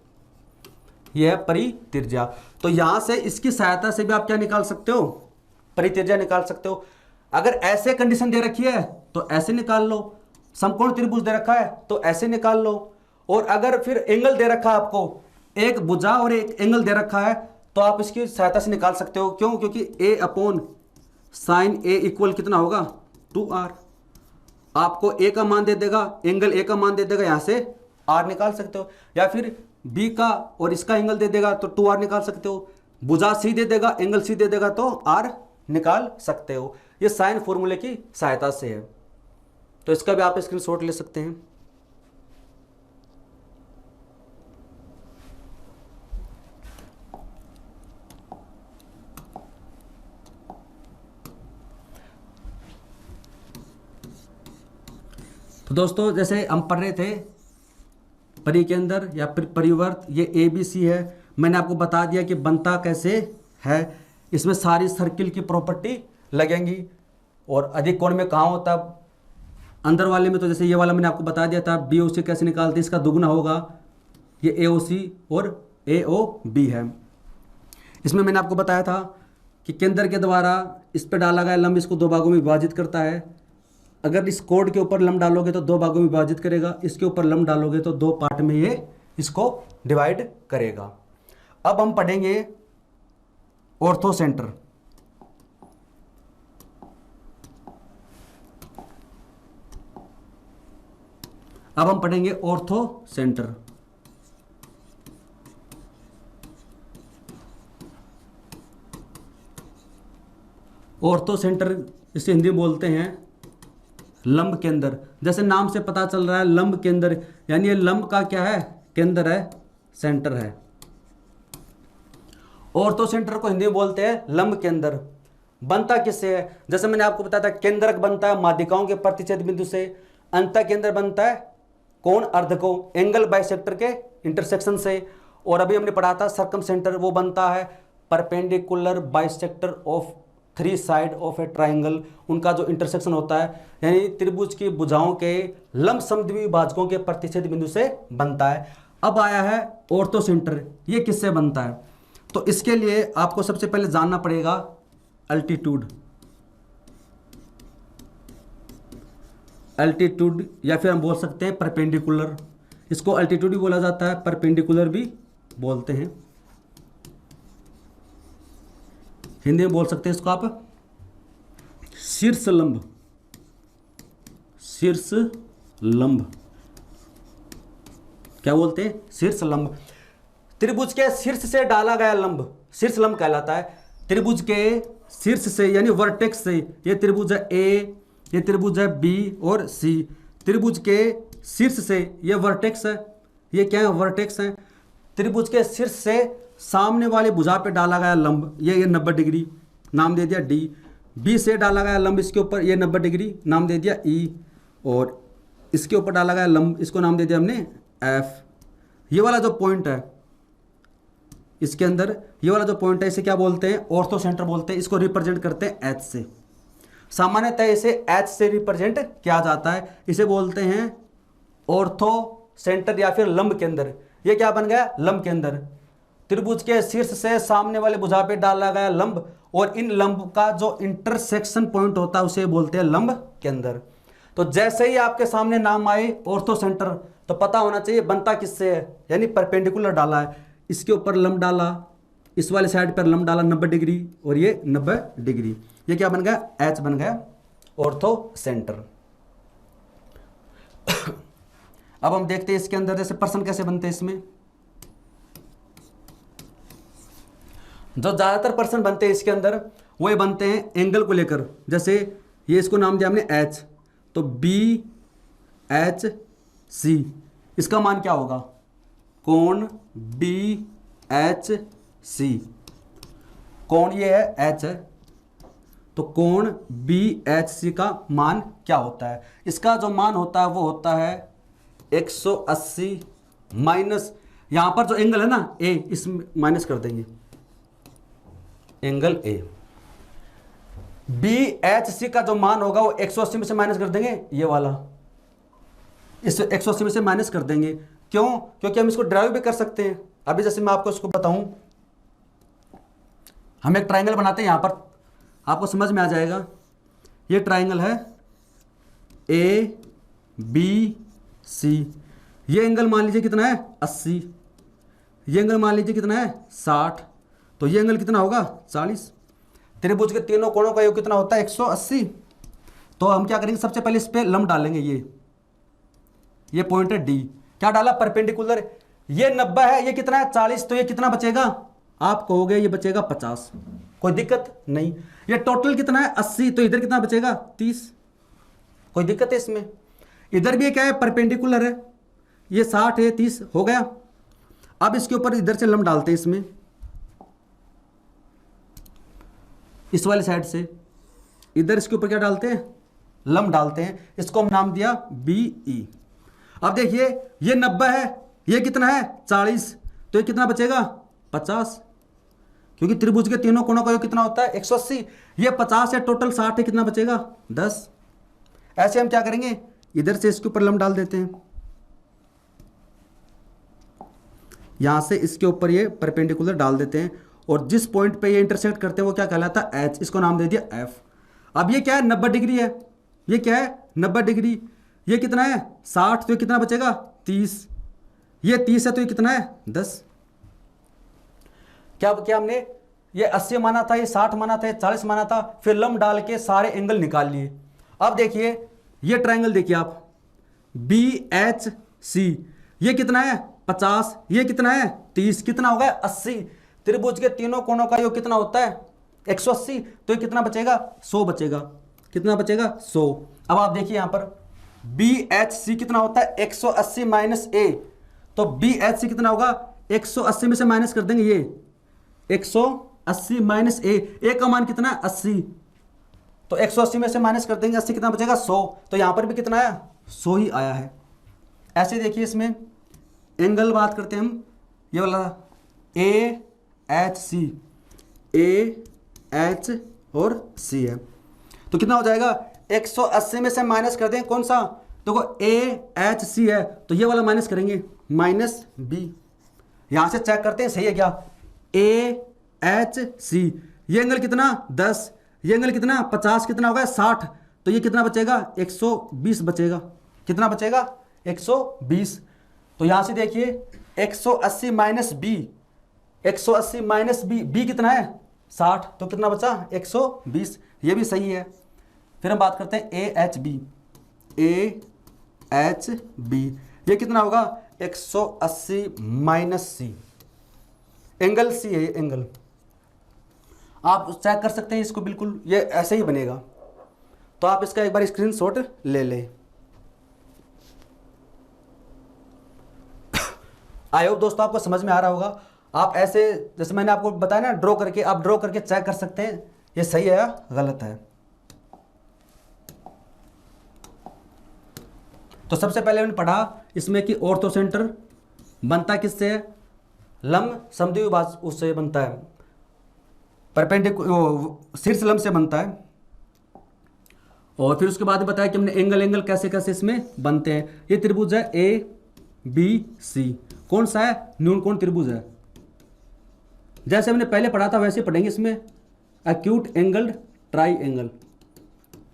ये है परित्रिज्या। तो यहां से इसकी सहायता से भी आप क्या निकाल सकते हो? परित्रिज्या निकाल सकते हो। अगर ऐसे कंडीशन दे रखी है तो ऐसे निकाल लो। समकोण त्रिभुज दे रखा है तो ऐसे निकाल लो। और अगर फिर एंगल दे रखा है आपको, एक भुजा और एक एंगल दे रखा है, तो आप इसकी सहायता से निकाल सकते हो। क्यों? क्योंकि ए अपॉन साइन ए इक्वल कितना होगा? 2r। आपको ए का मान दे देगा, एंगल ए का मान दे देगा, यहां से r निकाल सकते हो। या फिर b का और इसका एंगल दे देगा तो 2r निकाल सकते हो। भुजा c दे देगा, एंगल c दे देगा तो r निकाल सकते हो। ये साइन फॉर्मूले की सहायता से है। तो इसका भी आप स्क्रीनशॉट ले सकते हैं। तो दोस्तों जैसे हम पढ़ रहे थे परि के अंदर या फिर परिवर्त, ये ए बी सी है। मैंने आपको बता दिया कि बनता कैसे है। इसमें सारी सर्किल की प्रॉपर्टी लगेंगी। और अधिक कोण में कहाँ होता है? अंदर वाले में तो जैसे ये वाला मैंने आपको बता दिया था, बी ओ सी कैसे निकालते हैं, इसका दुगना होगा, ये ए ओ सी और ए ओ बी है। इसमें मैंने आपको बताया था कि केंद्र के द्वारा इस पर डाला गया लंब इसको दो भागों में विभाजित करता है। अगर इस कोड के ऊपर लंब डालोगे तो दो भागों में विभाजित करेगा, इसके ऊपर लंब डालोगे तो दो पार्ट में ये इसको डिवाइड करेगा। अब हम पढ़ेंगे ऑर्थो सेंटर। अब हम पढ़ेंगे ऑर्थो सेंटर। ऑर्थो सेंटर इसे हिंदी में बोलते हैं लंब केंद्र। जैसे नाम से पता चल रहा है लंब केंद्र, यानी ये लंब का क्या है, केंद्र है, सेंटर है। ऑर्थो सेंटर को हिंदी में बोलते हैं लंब केंद्र। बनता किससे है, जैसे मैंने आपको बताया था केंद्रक बनता है माध्यिकाओं के प्रतिच्छेद बिंदु से, अंतः केंद्र बनता है कोण अर्धकोण एंगल बाइसेक्टर के इंटरसेक्शन से, और अभी हमने पढ़ा था सर्कम सेंटर वो बनता है perpendicular bisector of three side of A triangle, उनका जो इंटरसेक्शन होता है, यानी त्रिभुज की भुजाओं के लंब समद्विबाहु भाजकों के प्रतिच्छेद बिंदु से बनता है। अब आया है ऑर्थो सेंटर, ये किससे बनता है, तो इसके लिए आपको सबसे पहले जानना पड़ेगा अल्टीट्यूड। अल्टीट्यूड या फिर हम बोल सकते हैं परपेंडिकुलर, इसको अल्टीट्यूड भी बोला जाता है, परपेंडिकुलर भी बोलते हैं, हिंदी में बोल सकते हैं इसको आप शीर्ष लंब। शीर्ष लंब क्या बोलते हैं, शीर्ष लंब। त्रिभुज के शीर्ष से डाला गया लंब शीर्ष लंब कहलाता है। त्रिभुज के शीर्ष से यानी वर्टेक्स से, ये त्रिभुज है ए, ये त्रिभुज है बी और सी, त्रिभुज के शीर्ष से ये वर्टेक्स है, ये क्या है, वर्टेक्स है। त्रिभुज के शीर्ष से सामने वाले भुजा पे डाला गया लंब, ये 90 डिग्री, नाम दे दिया डी। बी से डाला गया लंब इसके ऊपर, ये 90 डिग्री, नाम दे दिया ई, और इसके ऊपर डाला गया लंब, इसको नाम दे दिया हमने एफ। ये वाला जो पॉइंट है इसके अंदर, ये वाला जो पॉइंट है इसे क्या बोलते हैं, ऑर्थो सेंटर बोलते हैं। इसको रिप्रेजेंट करते हैं एच से, सामान्यतः इसे एच से रिप्रेजेंट किया जाता है, इसे बोलते हैं ऑर्थो सेंटर या फिर लंब केंद्र। ये क्या बन गया, लंब केंद्र। त्रिभुज के शीर्ष से सामने वाले भुजा पे डाला गया लंब, और इन लंब का जो इंटरसेक्शन पॉइंट होता है उसे बोलते हैं लंब केंद्र। तो जैसे ही आपके सामने नाम आए ऑर्थो सेंटर, तो पता होना चाहिए बनता किससे है, यानी परपेंडिकुलर डाला है, इसके ऊपर लंब डाला, इस वाले साइड पर लंब डाला 90 डिग्री और ये 90 डिग्री, ये क्या बन गया, एच बन गया ऑर्थो सेंटर। अब हम देखते हैं इसके अंदर जैसे पर्सन कैसे बनते हैं। इसमें जो ज्यादातर पर्सन बनते हैं इसके अंदर वो ये बनते हैं एंगल को लेकर। जैसे ये इसको नाम दिया हमने एच, तो बी एच सी, इसका मान क्या होगा, कोण बी एच सी, कोण ये है एच है, तो कोण बी एच सी का मान क्या होता है, इसका जो मान होता है वो होता है 180 माइनस, यहां पर जो एंगल है ना ए, इसमें माइनस कर देंगे angle A, B H C का जो मान होगा वो 180 में से माइनस कर देंगे, ये वाला इस 180 में से माइनस कर देंगे। क्यों, क्योंकि हम इसको ड्राइव भी कर सकते हैं। अभी जैसे मैं आपको इसको बताऊं, हम एक ट्राइंगल बनाते हैं, यहां पर आपको समझ में आ जाएगा। ये ट्राइंगल है ए बी सी, ये एंगल मान लीजिए कितना है 80, ये एंगल मान लीजिए कितना है 60, तो ये एंगल कितना होगा 40। त्रिभुज के तीनों कोणों का योग कितना होता है 180। तो हम क्या करेंगे, सबसे पहले इस पे लंब डालेंगे, ये पॉइंट है डी, क्या डाला परपेंडिकुलर, ये 90 है, ये कितना है 40, तो ये कितना बचेगा, आप कहोगे ये बचेगा 50, कोई दिक्कत नहीं। ये टोटल कितना है 80, तो इधर कितना बचेगा 30, कोई दिक्कत है इसमें। इधर भी क्या है परपेंडिकुलर है, ये 60 है 30 हो गया। अब इसके ऊपर इधर से लंब डालते हैं, इसमें इस वाली साइड से इधर इसके ऊपर क्या डालते हैं, लंब डालते हैं, इसको हम नाम दिया बी ई। अब देखिए ये 90 है, ये कितना है 40, तो ये कितना बचेगा 50, क्योंकि त्रिभुज के तीनों कोणों का योग कितना होता है 180, ये 50 है, टोटल 60 है, कितना बचेगा 10। ऐसे हम क्या करेंगे, इधर से इसके ऊपर लंब डाल देते हैं, यहां से इसके ऊपर ये परपेंडिकुलर डाल देते हैं, और जिस पॉइंट पे ये इंटरसेक्ट करते हैं वो क्या कहलाता है, एच, इसको नाम दे दिया एफ। अब ये क्या है, 90 डिग्री है, ये क्या है 90 डिग्री, ये कितना है 60, तो ये कितना बचेगा 30, ये 30 है तो ये कितना है 10। क्या क्या हमने ये 80 माना था, ये 60 माना था, ये 40 माना था, फिर लंब डाल के सारे एंगल निकाल लिए। अब देखिए ये ट्रायंगल देखिए आप, बी एच सी, ये कितना है 50, ये कितना है 30, कितना होगा 80। त्रिभुज के तीनों कोणों का योग कितना होता है 180, तो ये कितना बचेगा 100 बचेगा, कितना बचेगा 100। अब आप देखिए यहां पर बी एच सी कितना होता है 180 माइनस ए, तो बी एच सी कितना होगा 180 में से माइनस कर देंगे ये 180 माइनस ए का मान कितना है 80, तो 180 में से माइनस कर देंगे 80, कितना बचेगा 100, तो यहां पर भी कितना आया 100 ही आया है। ऐसे देखिए इसमें एंगल बात करते हैं हम, ये वाला A H C, A H और सी है, तो कितना हो जाएगा 180 में से माइनस कर दें कौन सा, देखो ए एच सी है तो ये वाला माइनस करेंगे माइनस बी, यहां से चेक करते हैं सही है क्या, ए एच सी, ये एंगल कितना 10, ये एंगल कितना 50, कितना होगा 60, तो ये कितना बचेगा 120 बचेगा, कितना बचेगा 120। तो यहां से देखिए 180 minus B, 180 minus B, B कितना है 60, तो कितना बचा 120, ये भी सही है। फिर हम बात करते हैं A H B, A H B, ये कितना होगा 180 माइनस सी, एंगल सी है ये एंगल, आप चेक कर सकते हैं इसको, बिल्कुल ये ऐसे ही बनेगा, तो आप इसका एक बार स्क्रीनशॉट ले लें। आई होप दोस्तों आपको समझ में आ रहा होगा। आप ऐसे जैसे मैंने आपको बताया ना ड्रॉ करके, आप ड्रॉ करके चेक कर सकते हैं ये सही है या गलत है। तो सबसे पहले मैंने पढ़ा इसमें कि ऑर्थो सेंटर बनता किससे है, लंब समद्विभाजक उससे बनता है, परपेंडिकुलर शीर्ष लंब से बनता है। और फिर उसके बाद बताया कि हमने एंगल कैसे कैसे इसमें बनते हैं। ये त्रिभुज है ए बी सी, कौन सा है न्यूनकोण त्रिभुज है, जैसे हमने पहले पढ़ा था वैसे पढ़ेंगे इसमें एक्यूट एंगल ट्राई एंगल,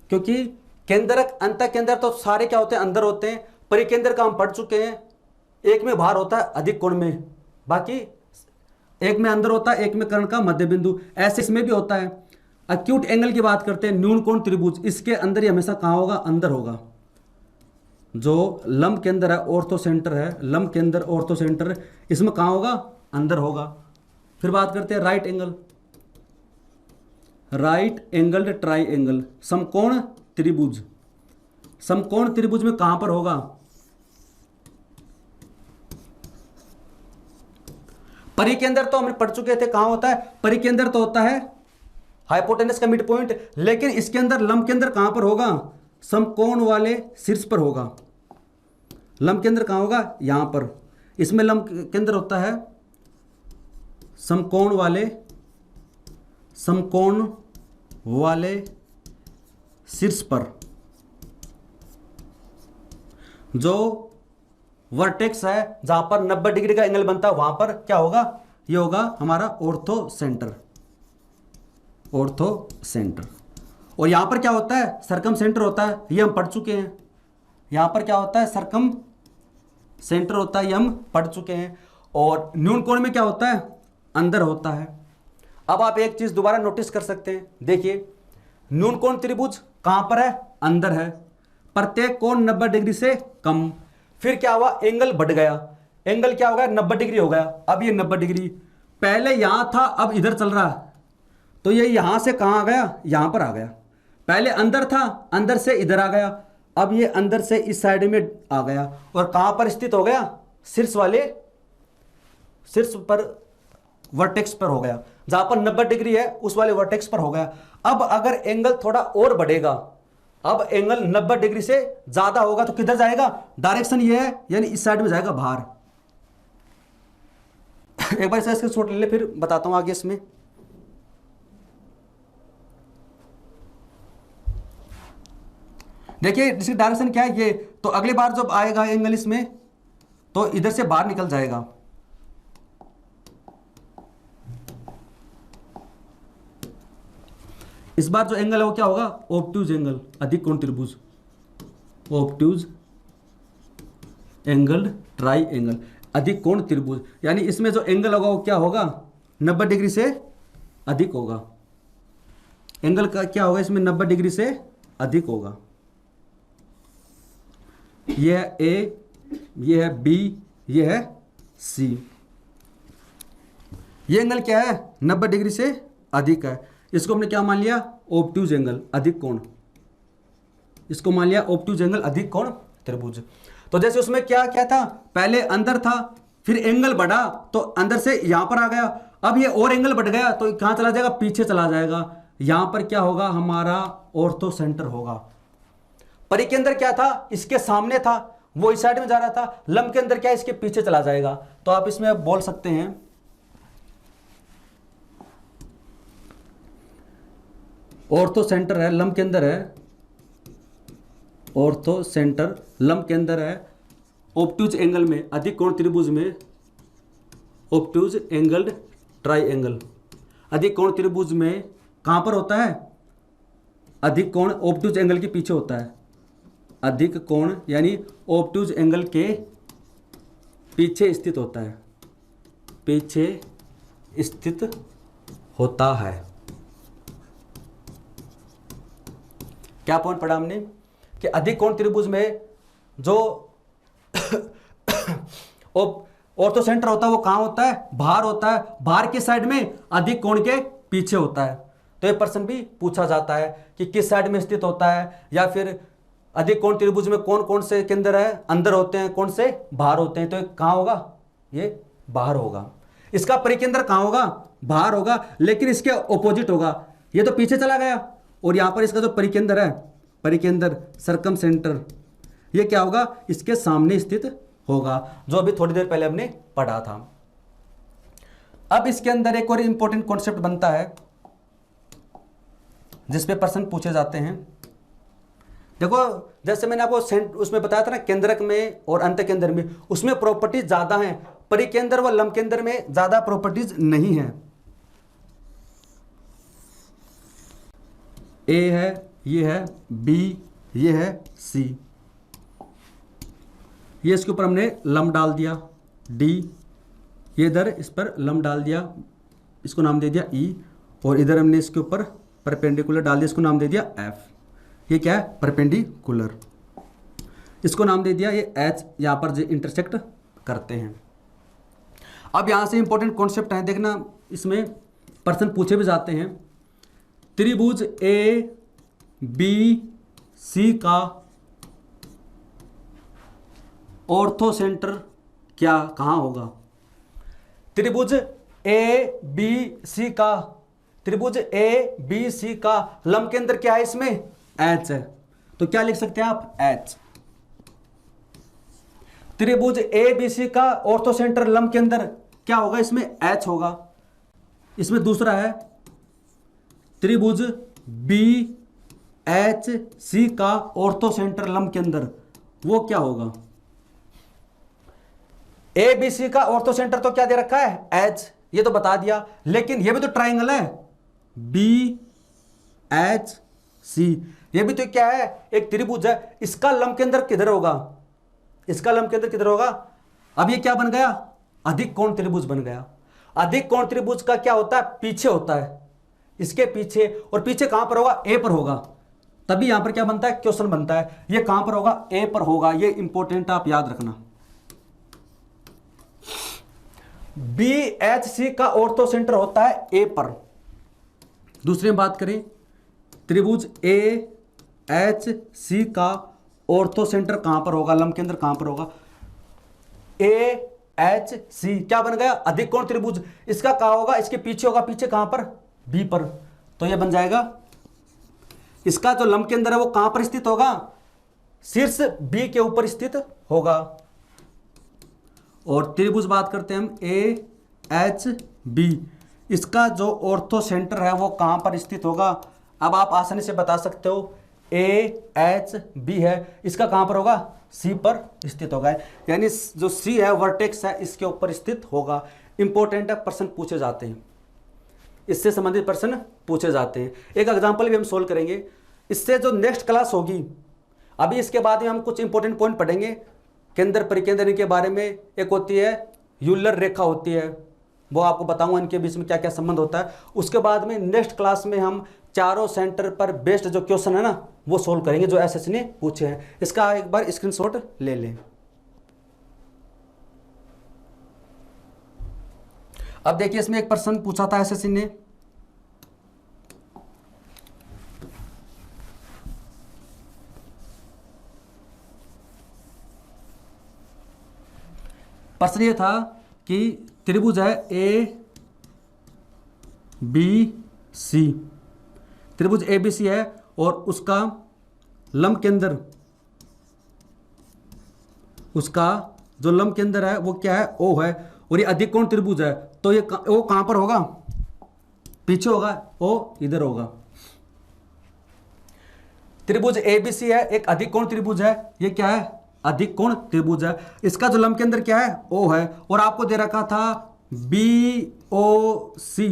क्योंकि केंद्रक अंत केंद्र तो सारे क्या होते हैं अंदर होते हैं, परिकेंद्र का हम पढ़ चुके हैं, एक में भार होता है अधिक कोण में, बाकी एक में अंदर होता है, एक में कर्ण का मध्य बिंदु, ऐसे इसमें भी होता है। एक्यूट एंगल की बात करते हैं न्यूनकोण त्रिभुज, इसके अंदर ही हमेशा कहाँ होगा अंदर होगा, जो लंब केंद्र है ऑर्थो सेंटर है, लंब केंद्र ऑर्थो सेंटर इसमें कहाँ होगा अंदर होगा। फिर बात करते हैं right angle, right angle try angle, समकोण त्रिभुज, समकोण त्रिभुज में कहां पर होगा, परिकेंद्र तो हमने पढ़ चुके थे कहां होता है, परिकेंद्र तो होता है हाइपोटेनस का मिड पॉइंट, लेकिन इसके अंदर लंब केंद्र कहां पर होगा, समकोण वाले शीर्ष पर होगा। लंब केंद्र कहां होगा यहां पर, इसमें लंब केंद्र होता है समकोण वाले शीर्ष पर, जो वर्टेक्स है जहां पर 90 डिग्री का एंगल बनता है वहां पर क्या होगा, ये होगा हमारा ऑर्थो सेंटर, ऑर्थो सेंटर। और यहां पर क्या होता है सरकम सेंटर होता है, ये हम पढ़ चुके हैं, यहां पर क्या होता है सरकम सेंटर होता है, ये हम पढ़ चुके हैं। और न्यूनकोण में क्या होता है अंदर होता है। अब आप एक चीज दोबारा नोटिस कर सकते हैं, देखिए न्यूनकोण त्रिभुज कहां पर है अंदर है, प्रत्येक कोण 90 डिग्री से कम, फिर क्या हुआ एंगल बढ़ गया, एंगल क्या हो गया 90 डिग्री हो गया, अब ये 90 डिग्री पहले यहां था अब इधर चल रहा है, तो ये यहां से कहां आ गया यहां पर आ गया, पहले अंदर था अंदर से इधर आ गया, अब ये अंदर से इस साइड में आ गया, और कहां पर स्थित हो गया शीर्ष वाले, शीर्ष पर वर्टेक्स पर हो गया, जहां पर 90 डिग्री है उस वाले वर्टेक्स पर हो गया। अब अगर एंगल थोड़ा और बढ़ेगा, अब एंगल 90 डिग्री से ज्यादा होगा तो किधर जाएगा, डायरेक्शन ये है यानी इस साइड में जाएगा बाहर। एक बार इसका शॉट ले ले फिर बताता हूं आगे इसमें। देखिए इसकी डायरेक्शन क्या है ये, तो अगली बार जब आएगा एंगल इसमें तो इधर से बाहर निकल जाएगा। इस बार जो एंगल है वो क्या होगा, ऑब्ट्यूज एंगल, अधिक कोण त्रिभुज, ऑब्ट्यूज एंगल ट्राई एंगल, अधिक कोण त्रिभुज। यानी इसमें जो एंगल होगा वो क्या होगा, 90 डिग्री से अधिक होगा। एंगल का क्या होगा इसमें, 90 डिग्री से अधिक होगा। ये है ए, ये है बी, ये है सी। ये एंगल क्या है, 90 डिग्री से अधिक है। इसको हमने क्या मान लिया, ऑब्ट्यूज एंगल, अधिक कोण। इसको मान लिया ऑब्ट्यूज एंगल, अधिक कोण त्रिभुज। तो जैसे उसमें क्या क्या था, पहले अंदर था, फिर एंगल बढ़ा तो अंदर से यहां पर आ गया। अब ये और एंगल बढ़ गया तो कहां चला जाएगा, पीछे चला जाएगा। यहां पर क्या होगा, हमारा ऑर्थो सेंटर होगा। परी के अंदर क्या था, इसके सामने था, वो इस साइड में जा रहा था। लंब के अंदर क्या है, इसके पीछे चला जाएगा। तो आप इसमें बोल सकते हैं ऑर्थो सेंटर है, लंब के अंदर है, ऑर्थो सेंटर लंब के अंदर है, ऑब्ट्यूज एंगल में, अधिक कोण त्रिभुज में, ऑब्ट्यूज एंगल ट्राई एंगल। अधिक कोण त्रिभुज में कहां पर होता है, अधिक कोण ऑब्ट्यूज एंगल के पीछे होता है। अधिक कोण यानी ऑब्ट्यूज एंगल के पीछे स्थित होता है, पीछे स्थित होता है। क्या पॉइंट पढ़ा हमने कि अधिक कोण त्रिभुज में जो ऑर्थो सेंटर होता है वो कहां होता है, बाहर होता है। बाहर की साइड में, अधिक कोण के पीछे होता है। तो ये प्रश्न भी पूछा जाता है कि किस साइड में स्थित होता है, या फिर अधिक कोण त्रिभुज में कौन कौन से केंद्र है, अंदर होते हैं, कौन से बाहर होते हैं। तो कहां होगा, ये बाहर होगा। इसका परिकेंद्र कहां होगा, बाहर होगा, लेकिन इसके ऑपोजिट होगा। ये तो पीछे चला गया, और यहां पर इसका जो परिकेंद्र है, परिकेंद्र सर्कम सेंटर, ये क्या होगा, इसके सामने स्थित होगा, जो अभी थोड़ी देर पहले हमने पढ़ा था। अब इसके अंदर एक और इंपॉर्टेंट कॉन्सेप्ट बनता है जिसपे प्रश्न पूछे जाते हैं। देखो जैसे मैंने आपको उसमें बताया था ना, केंद्रक में और अंत केंद्र में, उसमें प्रॉपर्टीज ज्यादा हैं। परिकेंद्र व लंब केंद्र में ज्यादा प्रॉपर्टीज नहीं है। ए है, ये है बी, ये है सी। ये इसके ऊपर हमने लंब डाल दिया डी, ये इधर इस पर लंब डाल दिया, इसको नाम दे दिया ई, और इधर हमने इसके ऊपर परपेंडिकुलर डाल दिया, इसको नाम दे दिया एफ। ये क्या है, परपेंडिकुलर। इसको नाम दे दिया ये एच, यहां पर जो इंटरसेक्ट करते हैं। अब यहां से इंपॉर्टेंट कॉन्सेप्ट है, देखना इसमें प्रश्न पूछे भी जाते हैं। त्रिभुज ए बी सी का ऑर्थो सेंटर क्या कहां होगा। त्रिभुज ए बी सी का, त्रिभुज ए बी सी का लंब केंद्र क्या है, इसमें एच है। तो क्या लिख सकते हैं आप, एच। त्रिभुज ए बी सी का ऑर्थो सेंटर लंब केंद्र क्या होगा, इसमें एच होगा। इसमें दूसरा है त्रिभुज बी एच सी का ऑर्थो सेंटर लंब केंद्र, वो क्या होगा। ए बी सी का ऑर्थो सेंटर तो क्या दे रखा है, एच, ये तो बता दिया। लेकिन ये भी तो ट्राइंगल है, बी एच सी, ये भी तो क्या है, एक त्रिभुज है। इसका लंब केंद्र किधर होगा, इसका लंब केंद्र किधर होगा। अब ये क्या बन गया, अधिक कोण त्रिभुज बन गया। अधिक कोण त्रिभुज का क्या होता है, पीछे होता है, इसके पीछे। और पीछे कहां पर होगा, ए पर होगा। तभी यहां पर क्या बनता है, क्वेश्चन बनता है, ये कहां पर होगा, ए पर होगा। ये इंपॉर्टेंट आप याद रखना। बी एच सी का ऑर्थो सेंटर होता है ए पर। दूसरी बात करें, त्रिभुज ए एच सी का ऑर्थो सेंटर कहां पर होगा, लंब केंद्र कहां पर होगा, ए एच सी क्या बन गया, अधिक कोण त्रिभुज। इसका कहां होगा, इसके पीछे होगा, पीछे कहां पर, बी पर। तो यह बन जाएगा, इसका जो लंब केंद्र है वो कहां पर स्थित होगा, शीर्ष बी के ऊपर स्थित होगा। और त्रिभुज बात करते हैं हम, ए एच बी, इसका जो ऑर्थो सेंटर है वो कहां पर स्थित होगा। अब आप आसानी से बता सकते हो, AHB है, इसका कहां पर होगा, C पर स्थित होगा, यानी जो C है वर्टेक्स है इसके ऊपर स्थित होगा। इंपॉर्टेंट है, प्रश्न पूछे जाते हैं, इससे संबंधित प्रश्न पूछे जाते हैं। एक एग्जांपल भी हम सोल्व करेंगे। इससे जो नेक्स्ट क्लास होगी, अभी इसके बाद में हम कुछ इंपॉर्टेंट पॉइंट पढ़ेंगे केंद्र परिकेंद्र के बारे में। एक होती है यूलर रेखा होती है, वो आपको बताऊंगा इनके बीच में क्या क्या संबंध होता है। उसके बाद में नेक्स्ट क्लास में हम चारों सेंटर पर बेस्ड जो क्वेश्चन है ना वो सोल्व करेंगे जो एसएससी ने पूछे हैं। इसका एक बार स्क्रीनशॉट ले लें। अब देखिए इसमें एक प्रश्न पूछा था एसएससी ने, प्रश्न ये था कि त्रिभुज है ABC, त्रिभुज ABC है और उसका लंब केंद्र, उसका जो लंब केंद्र है वो क्या है, O है, और ये अधिक कोण त्रिभुज है, तो ये O कहां पर होगा, पीछे होगा, O इधर होगा। त्रिभुज ABC है, एक अधिक कोण त्रिभुज है, ये क्या है, अधिक कोण त्रिभुज है। इसका जो लंब केंद्र क्या है, O है, और आपको दे रखा था BOC,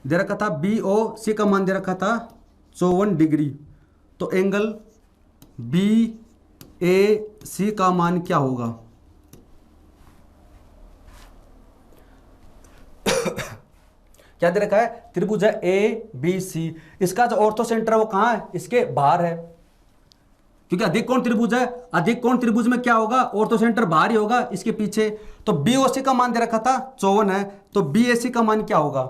दे रखा था BOC का मान दे रखा था 54 डिग्री, तो एंगल BAC का मान क्या होगा। क्या दे रखा है, त्रिभुज है ABC, इसका जो ऑर्थो सेंटर है वो कहां है, इसके बाहर है, क्योंकि अधिक कोण त्रिभुज है, अधिक कोण त्रिभुज में क्या होगा, ऑर्थो सेंटर बाहर ही होगा इसके पीछे। तो BOC का मान दे रखा था 54 है, तो BAC का मान क्या होगा।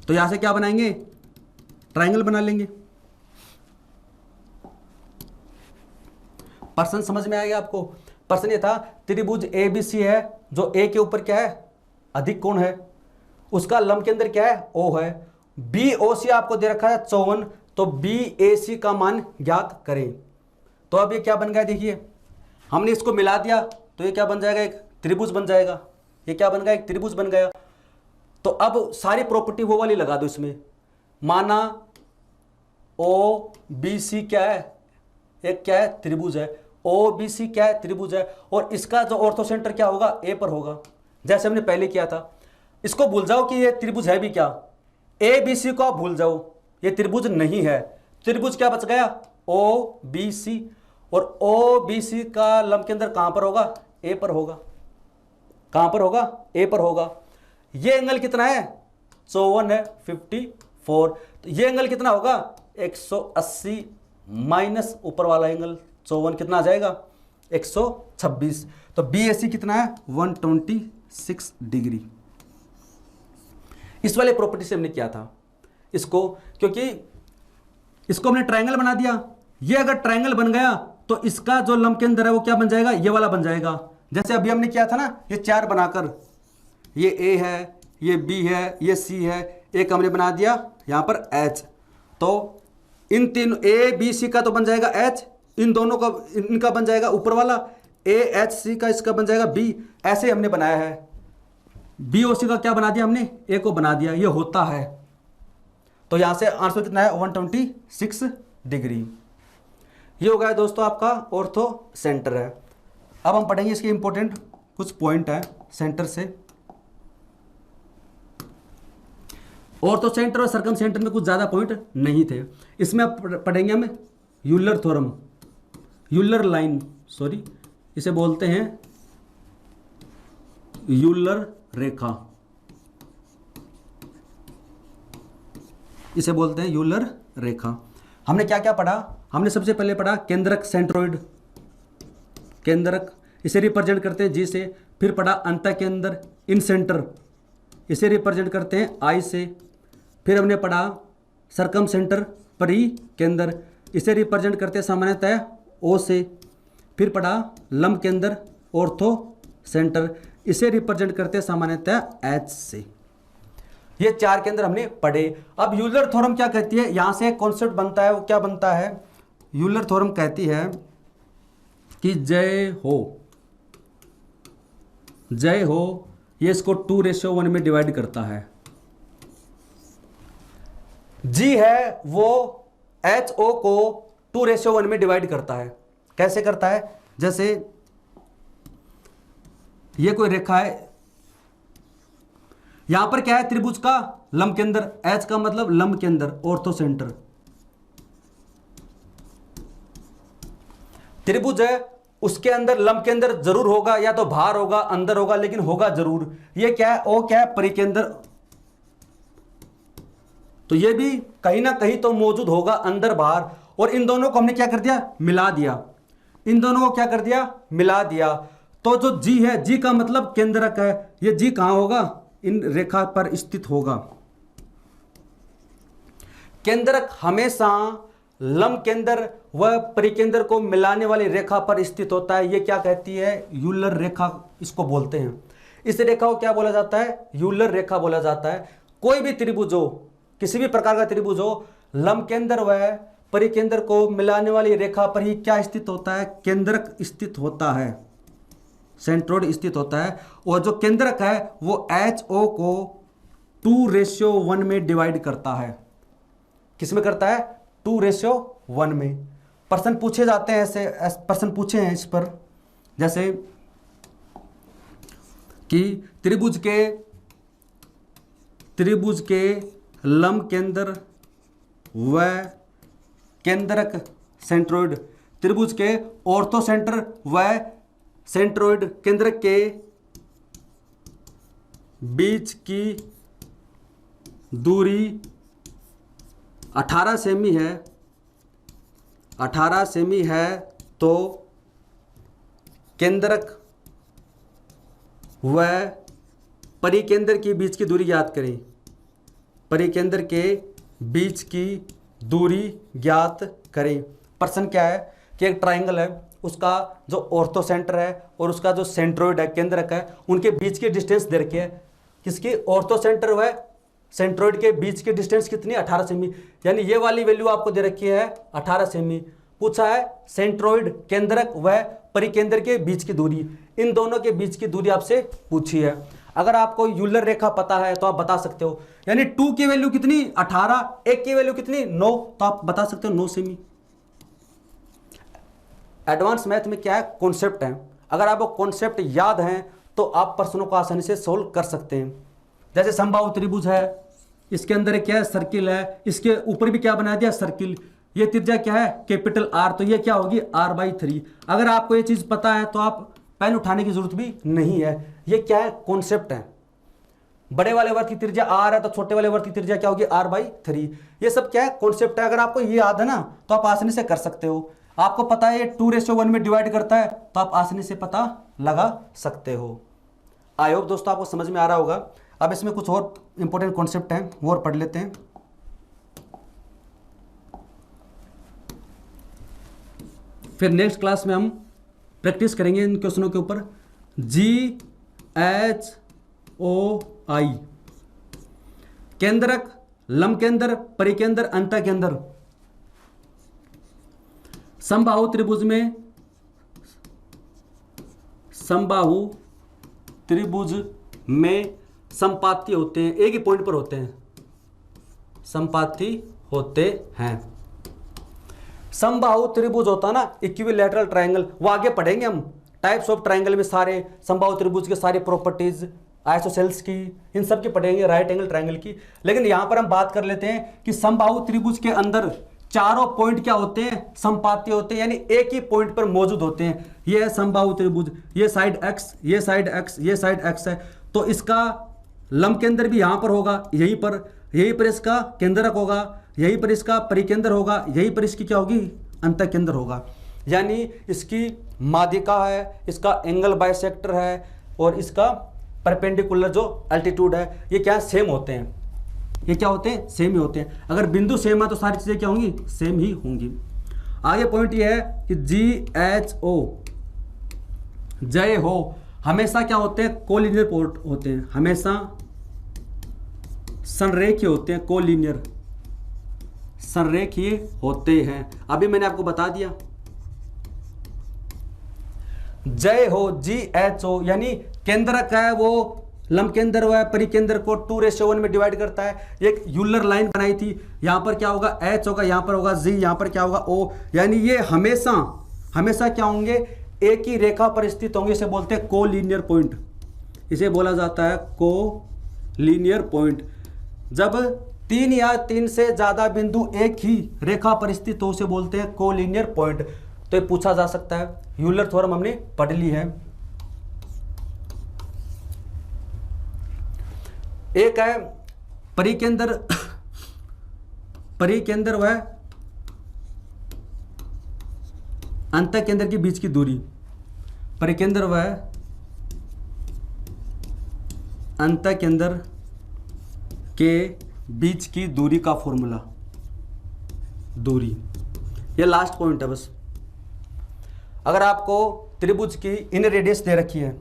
तो यहां से क्या बनाएंगे, ट्रायंगल बना लेंगे। प्रश्न समझ में आ गया आपको। प्रश्न ये था त्रिभुज ABC है, जो A के ऊपर क्या है, अधिक कोण है, उसका लंब केंद्र क्या है, O है। BOC आपको दे रखा है 54, तो BAC का मान ज्ञात करें। तो अब ये क्या बन गया, देखिए हमने इसको मिला दिया तो ये क्या बन जाएगा, एक त्रिभुज बन जाएगा। ये क्या बन गया, एक त्रिभुज बन गया। तो अब सारी प्रॉपर्टी वो वाली लगा दो इसमें। माना OBC क्या है, एक क्या है, त्रिभुज है। OBC क्या है, त्रिभुज है, और इसका जो ऑर्थो सेंटर क्या होगा, A पर होगा, जैसे हमने पहले किया था। इसको भूल जाओ कि ये त्रिभुज है भी क्या, ABC को आप भूल जाओ, ये त्रिभुज नहीं है। त्रिभुज क्या बच गया, OBC, और OBC का लंब केंद्र कहां पर होगा, A पर होगा। कहां पर होगा, A पर होगा। ये एंगल कितना है, 54 है, 54। तो ये एंगल कितना होगा, 180 माइनस ऊपर वाला एंगल 54 कितना आ जाएगा, 126। तो BAC कितना है, 126 डिग्री। इस वाले प्रॉपर्टी से हमने किया था इसको, क्योंकि इसको हमने ट्रायंगल बना दिया। ये अगर ट्रायंगल बन गया तो इसका जो लंब केंद्र है वो क्या बन जाएगा, ये वाला बन जाएगा। जैसे अभी हमने किया था ना, ये चार बनाकर, ये A है, ये B है, ये C है, एक हमने बना दिया यहां पर H। तो इन तीन ABC का तो बन जाएगा H, इन दोनों का, इनका बन जाएगा ऊपर वाला AHC का, इसका बन जाएगा B। ऐसे हमने बनाया है। BOC का क्या बना दिया हमने, A को बना दिया, ये होता है। तो यहां से आंसर कितना है, 126 डिग्री। ये हो गया दोस्तों आपका ऑर्थो सेंटर है। अब हम पढ़ेंगे इसके इंपॉर्टेंट कुछ पॉइंट है सेंटर से। ऑर्थो सेंटर और सर्कम सेंटर में कुछ ज्यादा पॉइंट नहीं थे। इसमें पढ़ेंगे हम Euler theorem, Euler line, sorry इसे बोलते हैं यूलर रेखा, इसे बोलते हैं यूलर रेखा। हमने क्या क्या पढ़ा, हमने सबसे पहले पढ़ा केंद्रक सेंट्रोइड, केंद्रक इसे रिप्रेजेंट करते हैं G से। फिर पढ़ा अंतः केंद्र इन सेंटर, इसे रिप्रेजेंट करते हैं I से। फिर हमने पढ़ा सर्कम सेंटर परी केंद्र, इसे रिप्रेजेंट करते हैं सामान्यतः O से। फिर पढ़ा लंब केंद्र ऑर्थो सेंटर, इसे रिप्रेजेंट करते हैं सामान्यतः H से। ये चार केंद्र हमने पढ़े। अब यूलर थ्योरम क्या कहती है, यहां से एक कॉन्सेप्ट बनता है, वो क्या बनता है, यूलर थ्योरम कहती है कि जय हो, जय हो, ये इसको 2:1 में डिवाइड करता है। जी है वो एच ओ को 2:1 में डिवाइड करता है। कैसे करता है? जैसे ये कोई रेखा है, यहां पर क्या है, त्रिभुज का लंब केंद्र, एच का मतलब लंब केंद्र, ऑर्थो सेंटर। त्रिभुज है, उसके अंदर लंब केंद्र जरूर होगा, या तो बाहर होगा अंदर होगा, लेकिन होगा जरूर। ये क्या है? ओ क्या है? परिकेंद्र। तो ये भी कहीं ना कहीं तो मौजूद होगा, अंदर बाहर। और इन दोनों को हमने क्या कर दिया? मिला दिया। इन दोनों को क्या कर दिया? मिला दिया। तो जो जी है, जी का मतलब केंद्रक है। ये जी कहां होगा? इन रेखा पर स्थित होगा। केंद्रक हमेशा लंब केंद्र व परिकेंद्र को मिलाने वाली रेखा पर स्थित होता है। ये क्या कहती है? यूलर रेखा इसको बोलते हैं। इस रेखा को क्या बोला जाता है? यूलर रेखा बोला जाता है। कोई भी त्रिभुज हो, किसी भी प्रकार का त्रिभुज हो, लंब केंद्र व परिकेंद्र को मिलाने वाली रेखा पर ही क्या स्थित होता है? केंद्रक स्थित होता है, सेंट्रोइड स्थित होता है। और जो केंद्रक है वो एच ओ को 2:1 में डिवाइड करता है। किसमें करता है? 2:1 में। प्रश्न पूछे जाते हैं, ऐसे प्रश्न पूछे हैं इस पर, जैसे कि त्रिभुज के लंब केंद्र व केंद्रक सेंट्रोइड, त्रिभुज के ऑर्थो सेंटर व सेंट्रोइड केंद्रक के बीच की दूरी 18 सेमी है। 18 सेमी है तो केंद्रक व परिकेंद्र के बीच की दूरी ज्ञात करें। परिकेंद्र के बीच की दूरी ज्ञात करें। प्रश्न क्या है कि एक ट्राइंगल है, उसका जो ऑर्थो सेंटर है और उसका जो सेंट्रोइड है, केंद्रक है, उनके बीच की डिस्टेंस दे रखी है। किसकी? ऑर्थो सेंटर व सेंट्रोइड के बीच की डिस्टेंस कितनी? 18 सेमी। यानी ये वाली वैल्यू आपको दे रखी है 18 सेमी। पूछा है सेंट्रोइड, केंद्रक व परिकेंद्र के बीच की दूरी। इन दोनों के बीच की दूरी आपसे पूछी है। अगर आपको यूलर रेखा पता है तो आप बता सकते हो। यानी 2 की वैल्यू कितनी? 18, 1 की वैल्यू कितनी? 9, तो आप बता सकते हो 9 सेमी। एडवांस मैथ में क्या है? कॉन्सेप्ट है। अगर आपको कॉन्सेप्ट याद है तो आप प्रश्नों को आसानी से सोल्व कर सकते हैं। जैसे समबाहु त्रिभुज है, इसके अंदर क्या है? सर्किल है, इसके ऊपर भी क्या बना दिया? सर्किल। ये त्रिज्या क्या है? कैपिटल आर, तो ये क्या होगी? r/3। अगर आपको ये चीज पता है तो आप पेन उठाने की जरूरत भी नहीं है। ये क्या है? कॉन्सेप्ट है। बड़े वाले वर्ग की त्रिज्या r है तो छोटे वाले वर्ग की त्रिज्या क्या होगी? r/3। ये सब क्या है? कॉन्सेप्ट है। अगर आपको ये याद है ना तो आप आसानी से कर सकते हो। आपको पता है ये 2:1 में डिवाइड करता है तो आप आसानी से पता लगा सकते हो। आई होप दोस्तों आपको समझ में आ रहा होगा। अब इसमें कुछ और इंपॉर्टेंट कॉन्सेप्ट हैं, वो और पढ़ लेते हैं। फिर नेक्स्ट क्लास में हम प्रैक्टिस करेंगे इन क्वेश्चनों के ऊपर। GHOI, केंद्रक, लंब केंद्र, परिकेंद्र, अंतःकेंद्र। समबाहु त्रिभुज में, समबाहु त्रिभुज में संपाती होते हैं, एक ही पॉइंट पर होते हैं, संपाती होते हैं। समबाहु त्रिभुज होता है ना, इक्विलैटरल ट्रायंगल, वो आगे पढ़ेंगे हम। टाइप्स ऑफ ट्रायंगल में सारे समबाहु त्रिभुज के सारे प्रॉपर्टीज, आइसोसेल्स की, इन सब की पढ़ेंगे, राइट एंगल ट्रायंगल की। लेकिन यहां पर हम बात कर लेते हैं कि समबाहु त्रिभुज के अंदर चारों पॉइंट क्या होते हैं? संपाती होते हैं, यानी एक ही पॉइंट पर मौजूद होते हैं। ये है समबाहु त्रिभुज, ये साइड x, ये साइड x, ये साइड x है। तो इसका लंब केंद्र भी यहां पर होगा, यहीं पर इसका केंद्रक होगा, यहीं पर इसका परिकेंद्र होगा, यहीं पर इसकी क्या होगी? अंतःकेंद्र होगा। यानी इसकी माध्यिका है, इसका एंगल बाइसेक्टर है और इसका परपेंडिकुलर जो अल्टीट्यूड है, ये क्या सेम होते हैं। ये क्या होते हैं? सेम ही होते हैं। अगर बिंदु सेम है तो सारी चीजें क्या होंगी? सेम ही होंगी। आगे पॉइंट ये है कि GHO, जय हो, हमेशा क्या होते हैं? कोलिनियर पॉइंट होते हैं, हमेशा संरेखीय होते हैं, कोलिनियर, संरेखीय होते हैं। अभी मैंने आपको बता दिया। जय हो, GHO, यानी केंद्रक है वो लंबकेंद्र व परिकेंद्र को 2:1 में डिवाइड करता है। एक यूलर लाइन बनाई थी, यहाँ पर क्या होगा H होगा, यहाँ पर होगा G, यहाँ पर क्या होगा O, यानी ये हमेशा हमेशा क्या होंगे, एक ही रेखा पर स्थित होंगे। इसे बोलते हैं कोलिनियर पॉइंट, इसे बोला जाता है कोलिनियर पॉइंट। जब 3 या 3 से ज़्यादा बिंदु एक ही रेखा पर स्थित हो उसे बोलते हैं कोलिनियर पॉइंट। तो ये पूछा जा सकता है। यूलर थ्योरम हमने पढ़ ली है। एक है परिकेंद्र परिकेंद्र व अंतःकेंद्र के बीच की दूरी, परिकेंद्र व अंतःकेंद्र के बीच की दूरी का फॉर्मूला, दूरी, ये लास्ट पॉइंट है बस। अगर आपको त्रिभुज की इन रेडियस दे रखी है,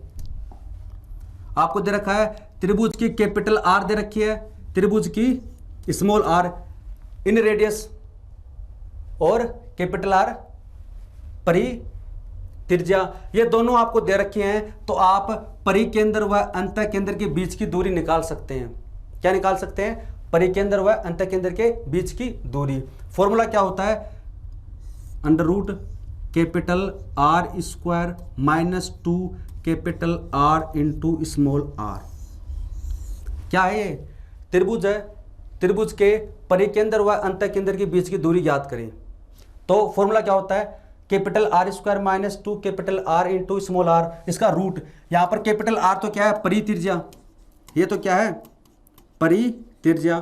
आपको दे रखा है त्रिभुज की कैपिटल आर दे रखी है, त्रिभुज की स्मॉल आर इन रेडियस और कैपिटल आर परित्रिज्या, ये दोनों आपको दे रखे हैं, तो आप परिकेंद्र व अंतःकेंद्र के बीच की दूरी निकाल सकते हैं। क्या निकाल सकते हैं? परिकेंद्र व अंतःकेंद्र के बीच की दूरी। फॉर्मूला क्या होता है? Under root capital R square minus 2 capital R into small R. क्या है ये? त्रिभुज है, त्रिभुज के परिकेंद्र व अंतःकेंद्र के बीच की दूरी ज्ञात करें। तो फॉर्मूला क्या होता है? Capital R square minus 2 capital R into small R, इसका रूट। यहाँ पर कैपिटल आर तो क्या है? परित्रिज्या, ये तो क्या है? परित्रिज्या,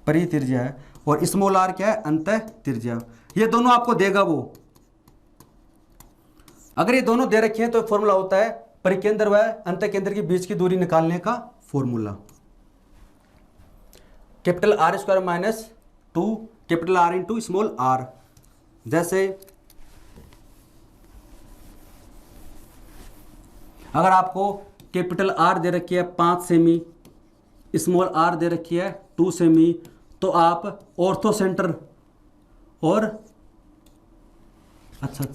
परित्रिज्या है, और स्मॉल आर क्या है? अंतःत्रिज्या। ये दोनों आपको देगा वो। अगर ये दोनों दे रखे हैं तो फॉर्मूला होता है परिकेंद्र व अंतःकेंद्र के बीच की दूरी निकालने का formula, capital R square minus 2 capital R into small R. जैसे अगर आपको कैपिटल आर दे रखी है 5 सेमी, स्मॉल आर दे रखी है 2 सेमी, तो आप ऑर्थो सेंटर और अच्छा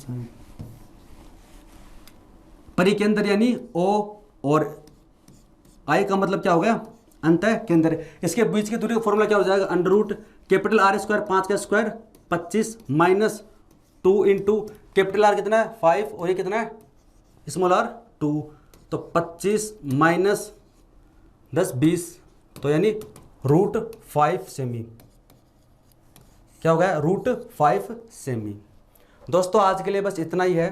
परिकेंद्र यानी O और I का मतलब क्या हो गया? अंतःकेंद्र। इसके बीच की दूरी का फॉर्मूला क्या हो जाएगा? Under root capital R square 5 का square 25 minus 2 into capital R कितना है? 5 और ये कितना है? स्मॉल आर 2, तो 25 माइनस 10 20, तो यानी रूट 5 सेमी। क्या हो गया? Root 5 cm. दोस्तों आज के लिए बस इतना ही है।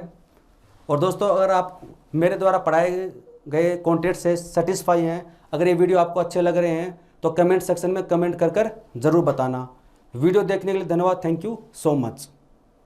और दोस्तों अगर आप मेरे द्वारा पढ़ाए गए कंटेंट से सेटिस्फाई हैं, अगर ये वीडियो आपको अच्छे लग रहे हैं तो कमेंट सेक्शन में कमेंट कर ज़रूर बताना। वीडियो देखने के लिए धन्यवाद। Thank you so much.